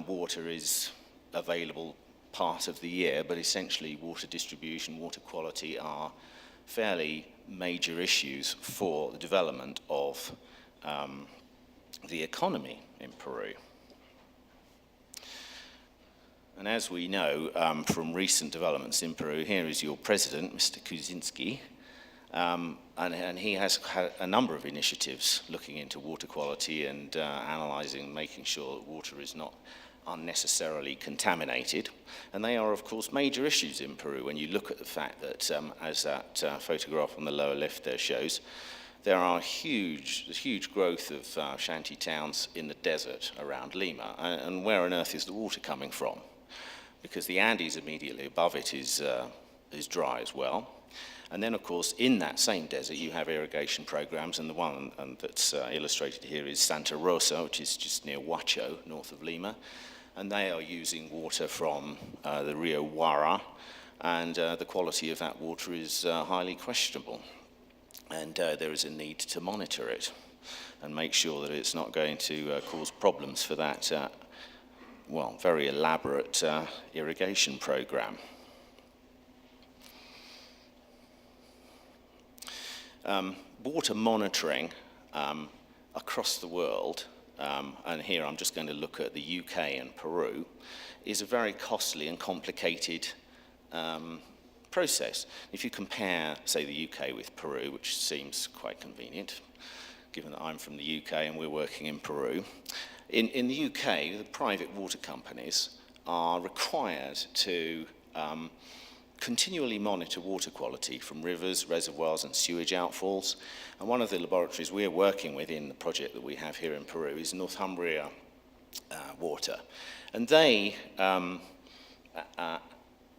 water is available part of the year, but essentially water distribution, water quality are fairly major issues for the development of the economy in Peru. And as we know from recent developments in Peru, here is your president, Mr. Kuczynski. And he has had a number of initiatives looking into water quality and analysing, making sure that water is not unnecessarily contaminated. And they are, of course, major issues in Peru when you look at the fact that, as that photograph on the lower left there shows, there's huge growth of shanty towns in the desert around Lima. And where on earth is the water coming from? Because the Andes immediately above it is dry as well. And then, of course, in that same desert, you have irrigation programs, and the one that's illustrated here is Santa Rosa, which is just near Huacho, north of Lima. And they are using water from the Rio Huara, and the quality of that water is highly questionable. And there is a need to monitor it and make sure that it's not going to cause problems for that, very elaborate irrigation program. water monitoring across the world, and here I'm just going to look at the UK and Peru, is a very costly and complicated process. If you compare, say, the UK with Peru, which seems quite convenient, given that I'm from the UK and we're working in Peru, in the UK, the private water companies are required to continually monitor water quality from rivers, reservoirs and sewage outfalls. And one of the laboratories we're working with in the project that we have here in Peru is Northumbria Water. And they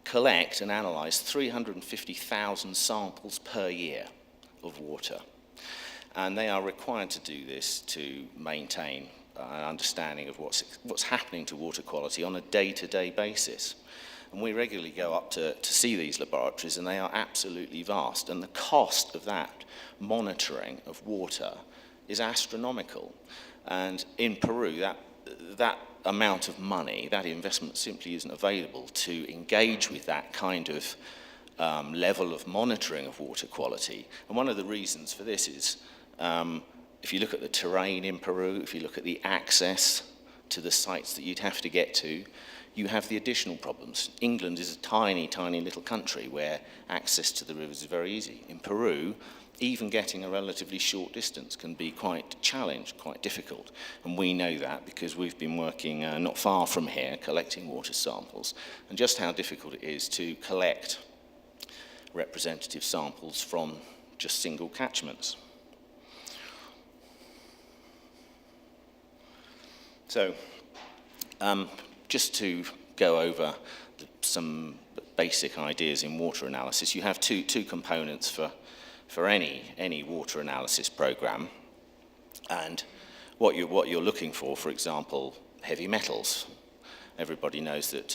collect and analyze 350,000 samples per year of water. And they are required to do this to maintain an understanding of what's happening to water quality on a day-to-day basis. And we regularly go up to see these laboratories, and they are absolutely vast. And the cost of that monitoring of water is astronomical. And in Peru, that amount of money, that investment simply isn't available to engage with that kind of level of monitoring of water quality. And one of the reasons for this is, if you look at the terrain in Peru, if you look at the access to the sites that you'd have to get to, you have the additional problems. England is a tiny, tiny little country where access to the rivers is very easy. In Peru, even getting a relatively short distance can be quite challenged, quite difficult. And we know that because we've been working not far from here, collecting water samples, and just how difficult it is to collect representative samples from just single catchments. So, just to go over some basic ideas in water analysis, you have two components for any water analysis program. And what you're looking for example, heavy metals. Everybody knows that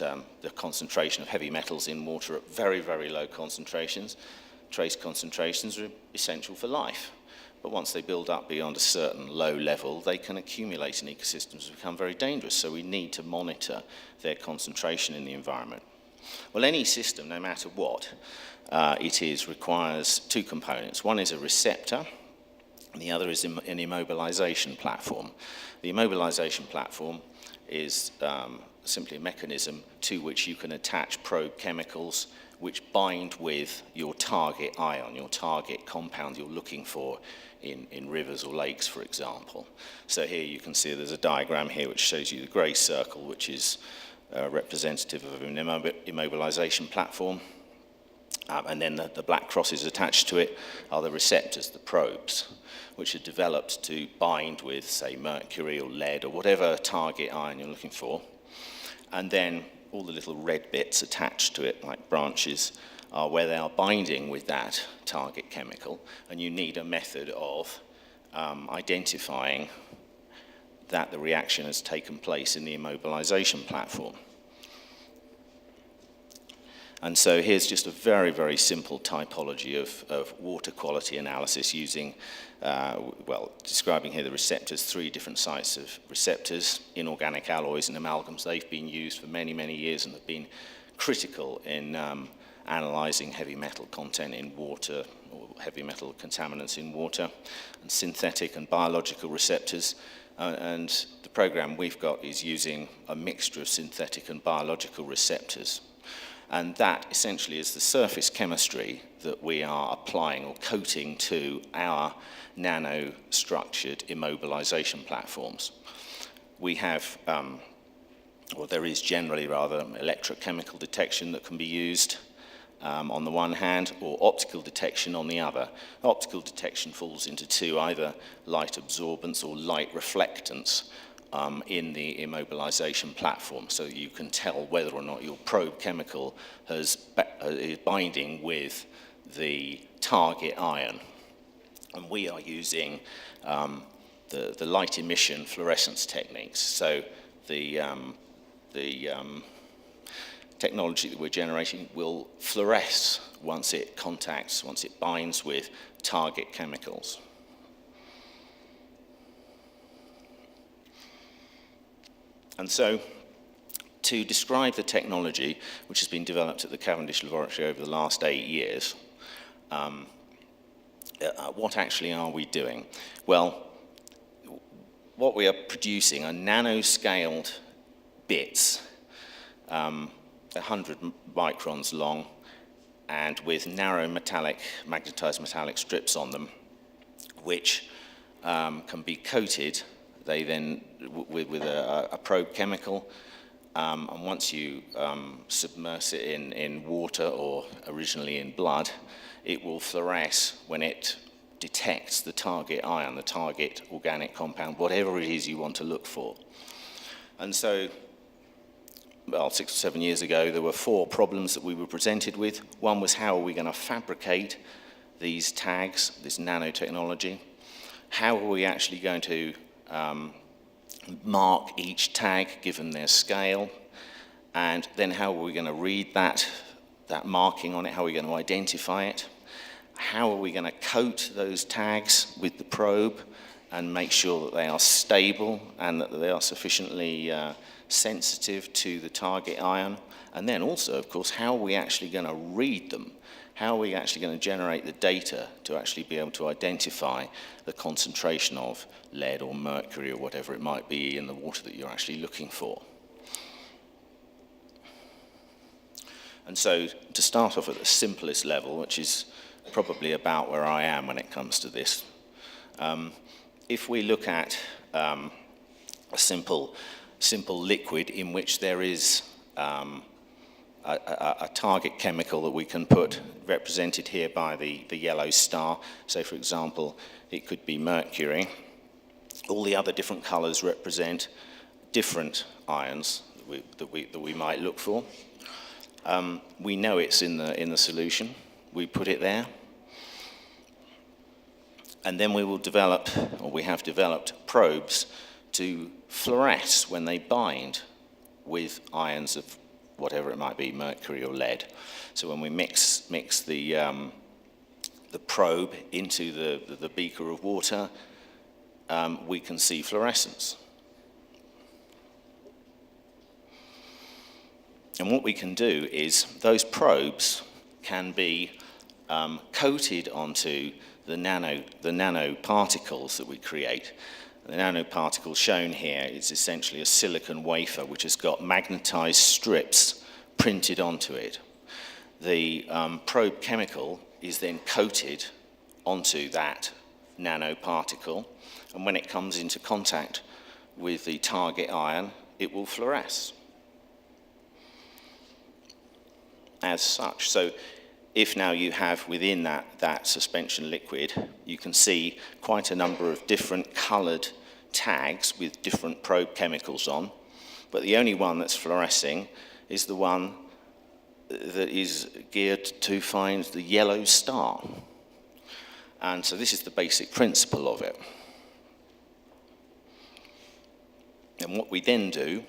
the concentration of heavy metals in water at very, very low concentrations, trace concentrations, are essential for life. But once they build up beyond a certain low level, they can accumulate in ecosystems and become very dangerous. So we need to monitor their concentration in the environment. Well, any system, no matter what it is, requires two components. One is a receptor, and the other is an immobilization platform. The immobilization platform is simply a mechanism to which you can attach probe chemicals which bind with your target ion, your target compound you're looking for in rivers or lakes, for example. So here you can see there's a diagram here which shows you the grey circle, which is representative of an immobilization platform. And then the black crosses attached to it are the receptors, the probes, which are developed to bind with, say, mercury or lead or whatever target ion you're looking for. And then all the little red bits attached to it, like branches, are where they are binding with that target chemical. And you need a method of identifying that the reaction has taken place in the immobilization platform. And so here's just a very, very simple typology of water quality analysis using, describing here the receptors, 3 different sites of receptors, inorganic alloys and amalgams. They've been used for many, many years and have been critical in analyzing heavy metal content in water, or heavy metal contaminants in water, and synthetic and biological receptors. And the program we've got is using a mixture of synthetic and biological receptors. And that essentially is the surface chemistry that we are applying or coating to our nano-structured immobilization platforms. We have, there is generally rather, electrochemical detection that can be used on the one hand, or optical detection on the other. Optical detection falls into 2, either light absorbance or light reflectance in the immobilization platform, so that you can tell whether or not your probe chemical is binding with the target ion. And we are using the light emission fluorescence techniques. So the technology that we're generating will fluoresce once it binds with target chemicals. And so, to describe the technology which has been developed at the Cavendish Laboratory over the last 8 years, what actually are we doing? Well, what we are producing are nanoscaled bits, 100 microns long, and with narrow magnetized metallic strips on them, which can be coated. They then, with a probe chemical, and once you submerge it in water or originally in blood, it will fluoresce when it detects the target ion, the target organic compound, whatever it is you want to look for. And so, well, 6 or 7 years ago, there were 4 problems that we were presented with. One was, how are we going to fabricate these tags, this nanotechnology? How are we actually going to mark each tag given their scale? And then how are we going to read that marking on it? How are we going to identify it? How are we going to coat those tags with the probe and make sure that they are stable and that they are sufficiently sensitive to the target ion? And then also, of course, how are we actually going to read them? How are we actually going to generate the data to actually be able to identify the concentration of lead or mercury or whatever it might be in the water that you're actually looking for? And so, to start off at the simplest level, which is probably about where I am when it comes to this, if we look at a simple liquid in which there is a target chemical that we can put, represented here by the yellow star. So, for example, it could be mercury. All the other different colors represent different ions that we might look for. We know it's in the solution. We put it there. And then we will develop, or we have developed, probes to fluoresce when they bind with ions of whatever it might be, mercury or lead. So when we mix the probe into the beaker of water, we can see fluorescence. And what we can do is those probes can be coated onto the nanoparticles that we create. The nanoparticle shown here is essentially a silicon wafer which has got magnetized strips printed onto it. The probe chemical is then coated onto that nanoparticle, and when it comes into contact with the target ion, it will fluoresce as such. So if now you have within that suspension liquid, you can see quite a number of different colored tags with different probe chemicals on, but the only one that's fluorescing is the one that is geared to find the yellow star. And so this is the basic principle of it. And what we then do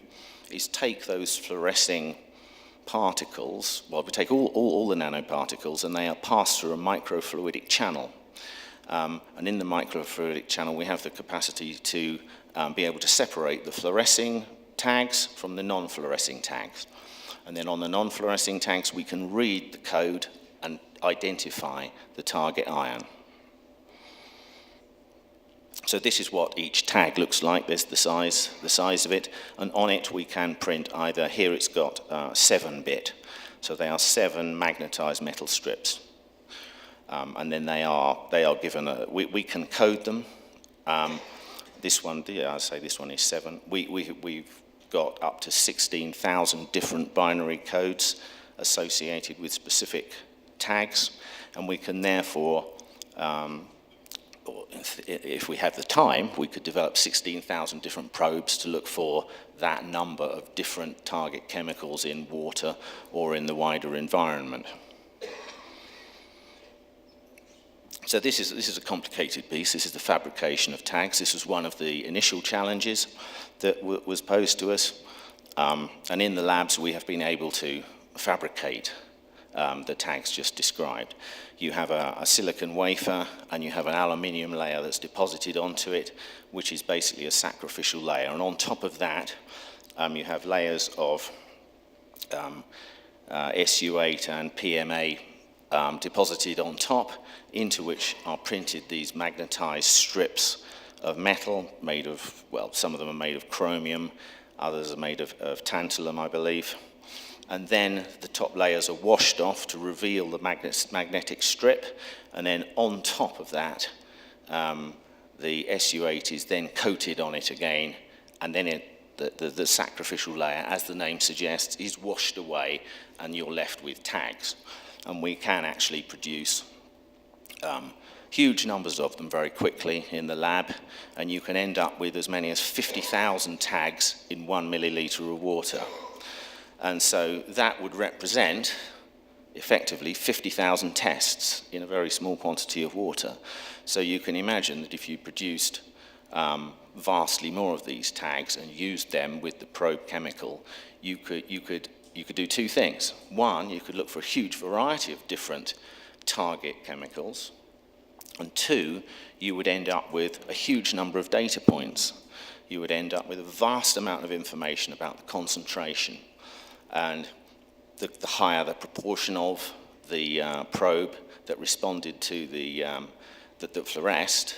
is take those fluorescing particles, well, we take all the nanoparticles, and they are passed through a microfluidic channel. And in the microfluidic channel, we have the capacity to be able to separate the fluorescing tags from the non-fluorescing tags. And then on the non-fluorescing tags, we can read the code and identify the target ion. So this is what each tag looks like. There's the size of it, and on it we can print either, here it's got 7-bit, so they are 7 magnetized metal strips. And then they are given we can code them. This one, I say this one is 7. We've got up to 16,000 different binary codes associated with specific tags, and we can therefore, if we have the time, we could develop 16,000 different probes to look for that number of different target chemicals in water or in the wider environment. So this is a complicated piece. This is the fabrication of tags. This was one of the initial challenges that was posed to us. And in the labs, we have been able to fabricate the tags just described. You have a silicon wafer, and you have an aluminium layer that's deposited onto it, which is basically a sacrificial layer. And on top of that, you have layers of SU8 and PMA deposited on top, into which are printed these magnetized strips of metal made of, well, some of them are made of chromium, others are made of tantalum, I believe. And then the top layers are washed off to reveal the magnetic strip, and then on top of that, the SU8 is then coated on it again, and then the sacrificial layer, as the name suggests, is washed away, and you're left with tags. And we can actually produce huge numbers of them very quickly in the lab, and you can end up with as many as 50,000 tags in 1 milliliter of water. And so that would represent, effectively, 50,000 tests in a very small quantity of water. So you can imagine that if you produced vastly more of these tags and used them with the probe chemical, you could do two things. One, you could look for a huge variety of different target chemicals. And two, you would end up with a huge number of data points. You would end up with a vast amount of information about the concentration. And the higher the proportion of the probe that responded to that fluoresced,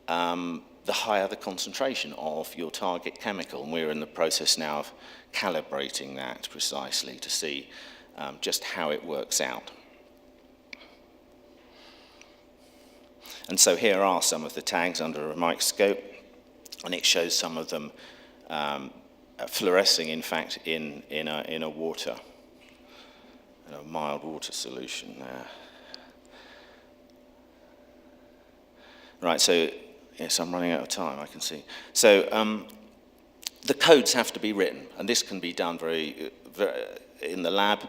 the higher the concentration of your target chemical. And we're in the process now of calibrating that precisely to see just how it works out. And so here are some of the tags under a microscope, and it shows some of them fluorescing, in fact, in a water, in a mild water solution there. Right, so yes, I'm running out of time, I can see. So the codes have to be written, and this can be done very in the lab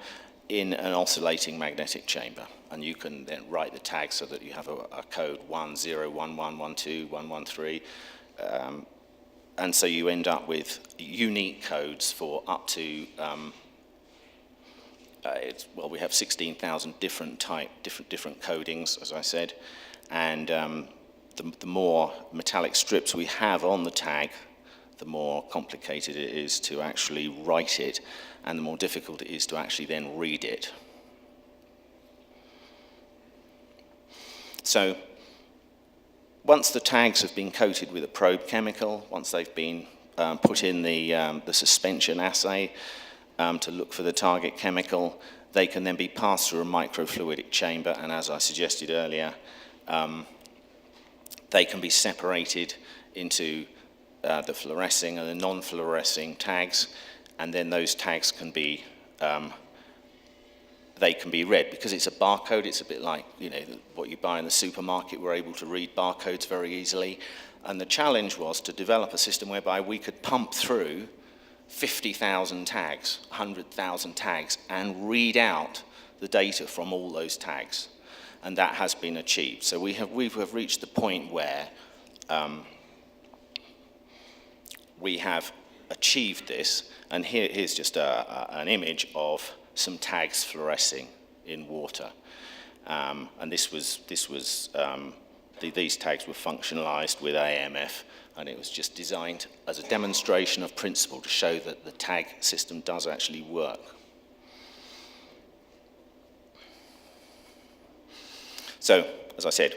in an oscillating magnetic chamber. And you can then write the tags so that you have a code 1011121113, and so you end up with unique codes for up to well, we have 16,000 different codings, as I said, and the more metallic strips we have on the tag, the more complicated it is to actually write it, and the more difficult it is to actually then read it. So once the tags have been coated with a probe chemical, once they've been put in the suspension assay to look for the target chemical, they can then be passed through a microfluidic chamber, and as I suggested earlier, they can be separated into the fluorescing and the non-fluorescing tags, and then those tags can be they can be read. Because it's a barcode, it's a bit like, you know, what you buy in the supermarket. We're able to read barcodes very easily. And the challenge was to develop a system whereby we could pump through 50,000 tags, 100,000 tags, and read out the data from all those tags. And that has been achieved. So we have reached the point where we have achieved this. And here's just an image of some tags fluorescing in water, and these tags were functionalized with AMF, and it was just designed as a demonstration of principle to show that the tag system does actually work. So, as I said,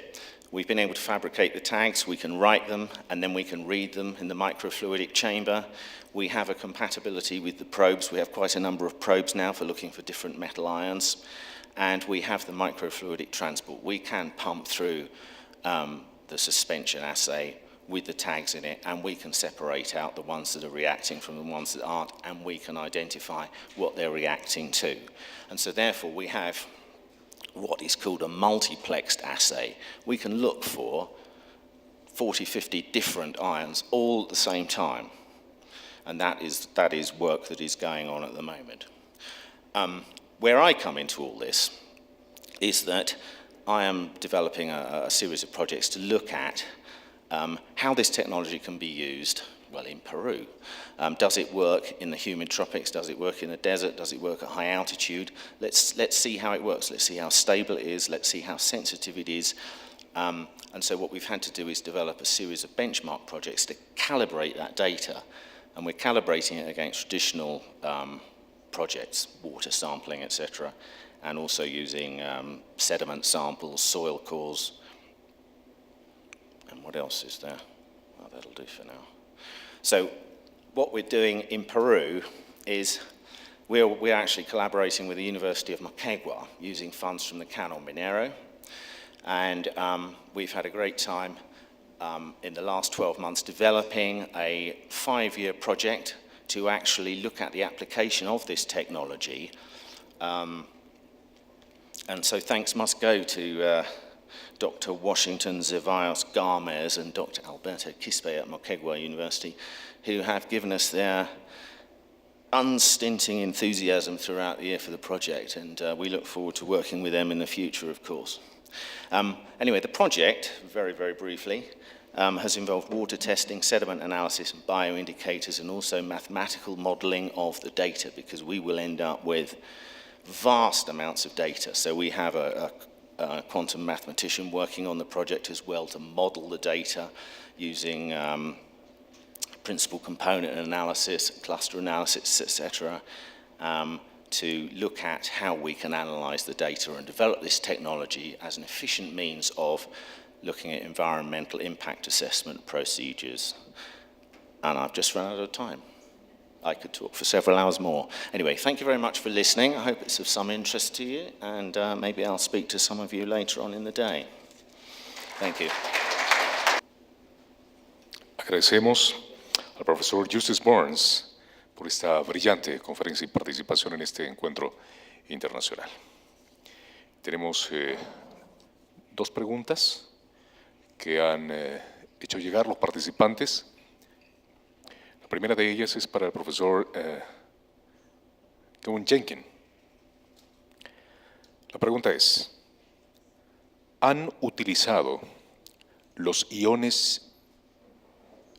we've been able to fabricate the tags, we can write them, and then we can read them in the microfluidic chamber. We have a compatibility with the probes. We have quite a number of probes now for looking for different metal ions. And we have the microfluidic transport. We can pump through the suspension assay with the tags in it, and we can separate out the ones that are reacting from the ones that aren't, and we can identify what they're reacting to. And so therefore we have what is called a multiplexed assay. We can look for 40, 50 different ions all at the same time. And that is work that is going on at the moment. Where I come into all this is that I am developing a series of projects to look at how this technology can be used, well, in Peru. Does it work in the humid tropics? Does it work in the desert? Does it work at high altitude? Let's see how it works. Let's see how stable it is. Let's see how sensitive it is. And so what we've had to do is develop a series of benchmark projects to calibrate that data. And we're calibrating it against traditional projects, water sampling, etc., and also using sediment samples, soil cores. And what else is there? Oh, that'll do for now. So what we're doing in Peru is we're actually collaborating with the University of Moquegua using funds from the Canal Minera. And we've had a great time in the last 12 months developing a 5-year project to actually look at the application of this technology. And so thanks must go to Dr. Washington Zevallos Garmes and Dr. Alberto Quispe at Moquegua University, who have given us their unstinting enthusiasm throughout the year for the project, and we look forward to working with them in the future, of course. Anyway, the project, very, very briefly, has involved water testing, sediment analysis, and bioindicators, and also mathematical modeling of the data, because we will end up with vast amounts of data. So we have a quantum mathematician working on the project as well to model the data using principal component analysis, cluster analysis, etc., to look at how we can analyze the data and develop this technology as an efficient means of looking at environmental impact assessment procedures. And I've just run out of time. I could talk for several hours more. Anyway, thank you very much for listening. I hope it's of some interest to you, and maybe I'll speak to some of you later on in the day. Thank you. Agradecemos al profesor Justice Burns por esta brillante conferencia y participación en este encuentro internacional. Tenemos 2 preguntas que han hecho llegar los participantes. La primera de ellas es para el profesor Kevin Jenkins. La pregunta es: ¿han utilizado los iones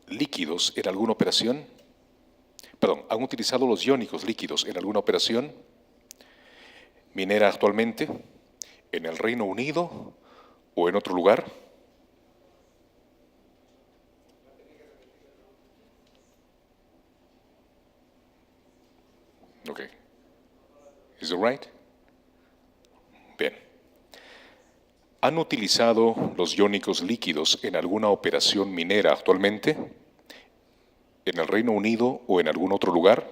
líquidos en alguna operación? Perdón, ¿han utilizado los iónicos líquidos en alguna operación minera actualmente, en el Reino Unido o en otro lugar? Okay. Is that right? Bien. ¿Han utilizado los iónicos líquidos en alguna operación minera actualmente, en el Reino Unido o en algún otro lugar?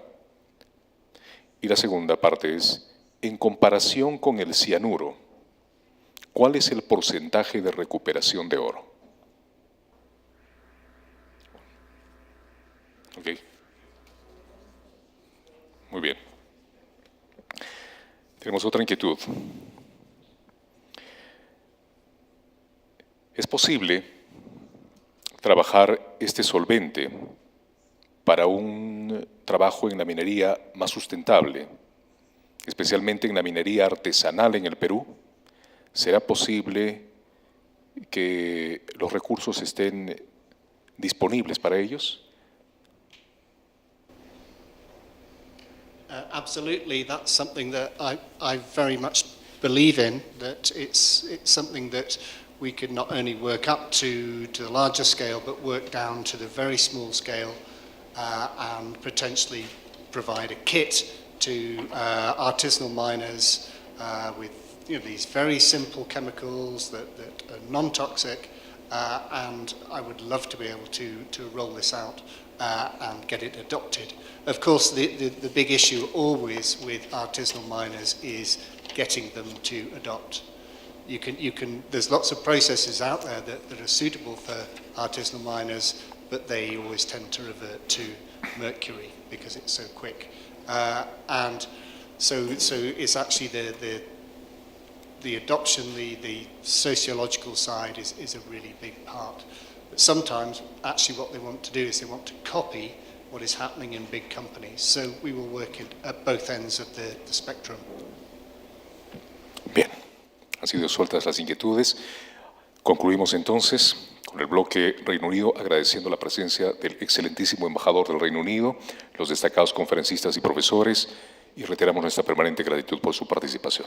Y la segunda parte es: en comparación con el cianuro, ¿cuál es el porcentaje de recuperación de oro? Ok. Muy bien. Tenemos otra inquietud. ¿Es posible trabajar este solvente para un trabajo en la minería más sustentable, especialmente en la minería artesanal en el Perú? ¿Será posible que los recursos estén disponibles para ellos? Absolutely, that's something that I very much believe in, that it's something that we could not only work up to the larger scale, but work down to the very small scale and potentially provide a kit to artisanal miners with these very simple chemicals that are non-toxic, and I would love to be able to roll this out and get it adopted. Of course, the big issue always with artisanal miners is getting them to adopt. There's lots of processes out there that are suitable for artisanal miners, but they always tend to revert to mercury because it's so quick. And so it's actually the adoption, the sociological side is a really big part. But sometimes actually what they want to do is they want to copy what is happening in big companies. So we will work at both ends of the spectrum. Bien, han sido sueltas las inquietudes. Concluimos entonces con el bloque Reino Unido, agradeciendo la presencia del excelentísimo embajador del Reino Unido, los destacados conferencistas y profesores, y reiteramos nuestra permanente gratitud por su participación.